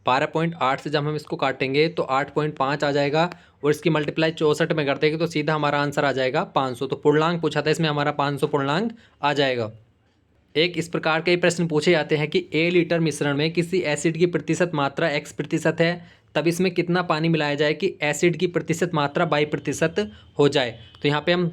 12.8 से जब हम इसको काटेंगे तो 8.5 आ जाएगा, और इसकी मल्टीप्लाई 64 में कर देंगे तो सीधा हमारा आंसर आ जाएगा 500। तो पूर्णांक पूछा था इसमें, हमारा 500 पूर्णांक आ जाएगा। एक इस प्रकार के प्रश्न पूछे जाते हैं कि A लीटर मिश्रण में किसी एसिड की प्रतिशत मात्रा x% है, तब इसमें कितना पानी मिलाया जाए कि एसिड की प्रतिशत मात्रा y% हो जाए। तो यहाँ पे हम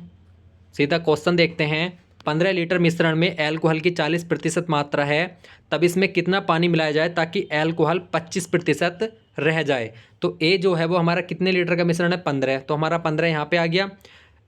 सीधा क्वेश्चन देखते हैं। 15 लीटर मिश्रण में एल्कोहल की 40% मात्रा है, तब इसमें कितना पानी मिलाया जाए ताकि एल्कोहल 25% रह जाए। तो ए जो है वो हमारा कितने लीटर का मिश्रण है, 15, तो हमारा 15 यहाँ पे आ गया।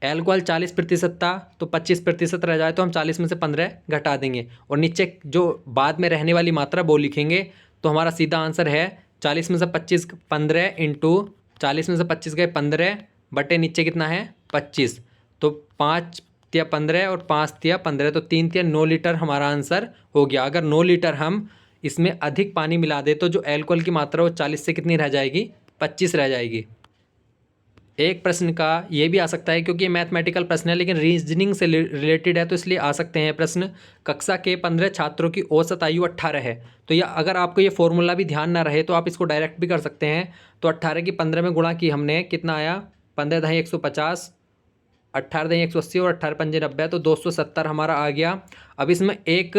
एल्कोहल 40% था तो 25% रह जाए, तो हम 40 में से 15 घटा देंगे, और नीचे जो बाद में रहने वाली मात्रा वो लिखेंगे। तो हमारा सीधा आंसर है 40 में से 25 15 इंटू 40 में से 25 गए 15 बटे नीचे कितना है 25, तो 5 तिया 15 और 5 तिया 15, तो 3 तिया 9 लीटर हमारा आंसर हो गया। अगर 9 लीटर हम इसमें अधिक पानी मिला दे तो जो एल्कोहल की मात्रा वो 40 से कितनी रह जाएगी, 25 रह जाएगी। एक प्रश्न का ये भी आ सकता है क्योंकि ये मैथमेटिकल प्रश्न है लेकिन रीजनिंग से रिलेटेड है तो इसलिए आ सकते हैं प्रश्न। कक्षा के 15 छात्रों की औसत आयु 18 है। तो या अगर आपको ये फॉर्मूला भी ध्यान ना रहे तो आप इसको डायरेक्ट भी कर सकते हैं। तो 18 की 15 में गुणा की हमने, कितना आया, 15 दही 150, 18 दही 180 और 18 पंजे 90, तो 270 हमारा आ गया। अब इसमें एक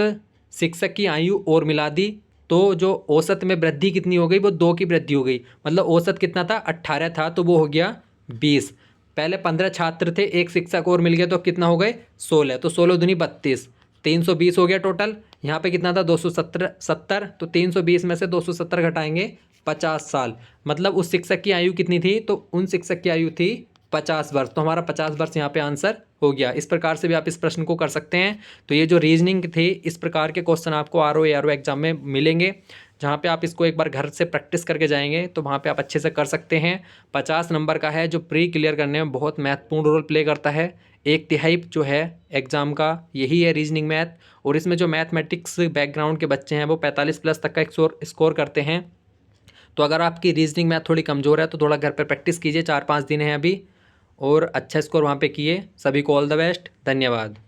शिक्षक की आयु और मिला दी तो जो औसत में वृद्धि कितनी हो गई, वो 2 की वृद्धि हो गई। मतलब औसत कितना था, 18 था, तो वो हो गया 20। पहले 15 छात्र थे, एक शिक्षक और मिल गया तो कितना हो गए 16। तो 16 दूनी 32, 320 हो गया टोटल। यहाँ पे कितना था 270, तो 320 में से 270 घटाएंगे 50 साल। मतलब उस शिक्षक की आयु कितनी थी, तो उन शिक्षक की आयु थी 50 वर्ष। तो हमारा 50 वर्ष यहाँ पे आंसर हो गया। इस प्रकार से भी आप इस प्रश्न को कर सकते हैं। तो ये जो रीजनिंग थे, इस प्रकार के क्वेश्चन आपको आरओ एआरओ एग्जाम में मिलेंगे, जहाँ पे आप इसको एक बार घर से प्रैक्टिस करके जाएंगे तो वहाँ पे आप अच्छे से कर सकते हैं। 50 नंबर का है जो प्री क्लियर करने में बहुत महत्वपूर्ण रोल प्ले करता है। 1/3 जो है एग्ज़ाम का यही है रीजनिंग मैथ। और इसमें जो मैथमेटिक्स बैकग्राउंड के बच्चे हैं वो 45 प्लस तक का स्कोर करते हैं। तो अगर आपकी रीजनिंग मैथ थोड़ी कमज़ोर है तो थोड़ा घर पर प्रैक्टिस कीजिए, 4-5 दिन है अभी, और अच्छा स्कोर वहाँ पे किए। सभी को ऑल द बेस्ट, धन्यवाद।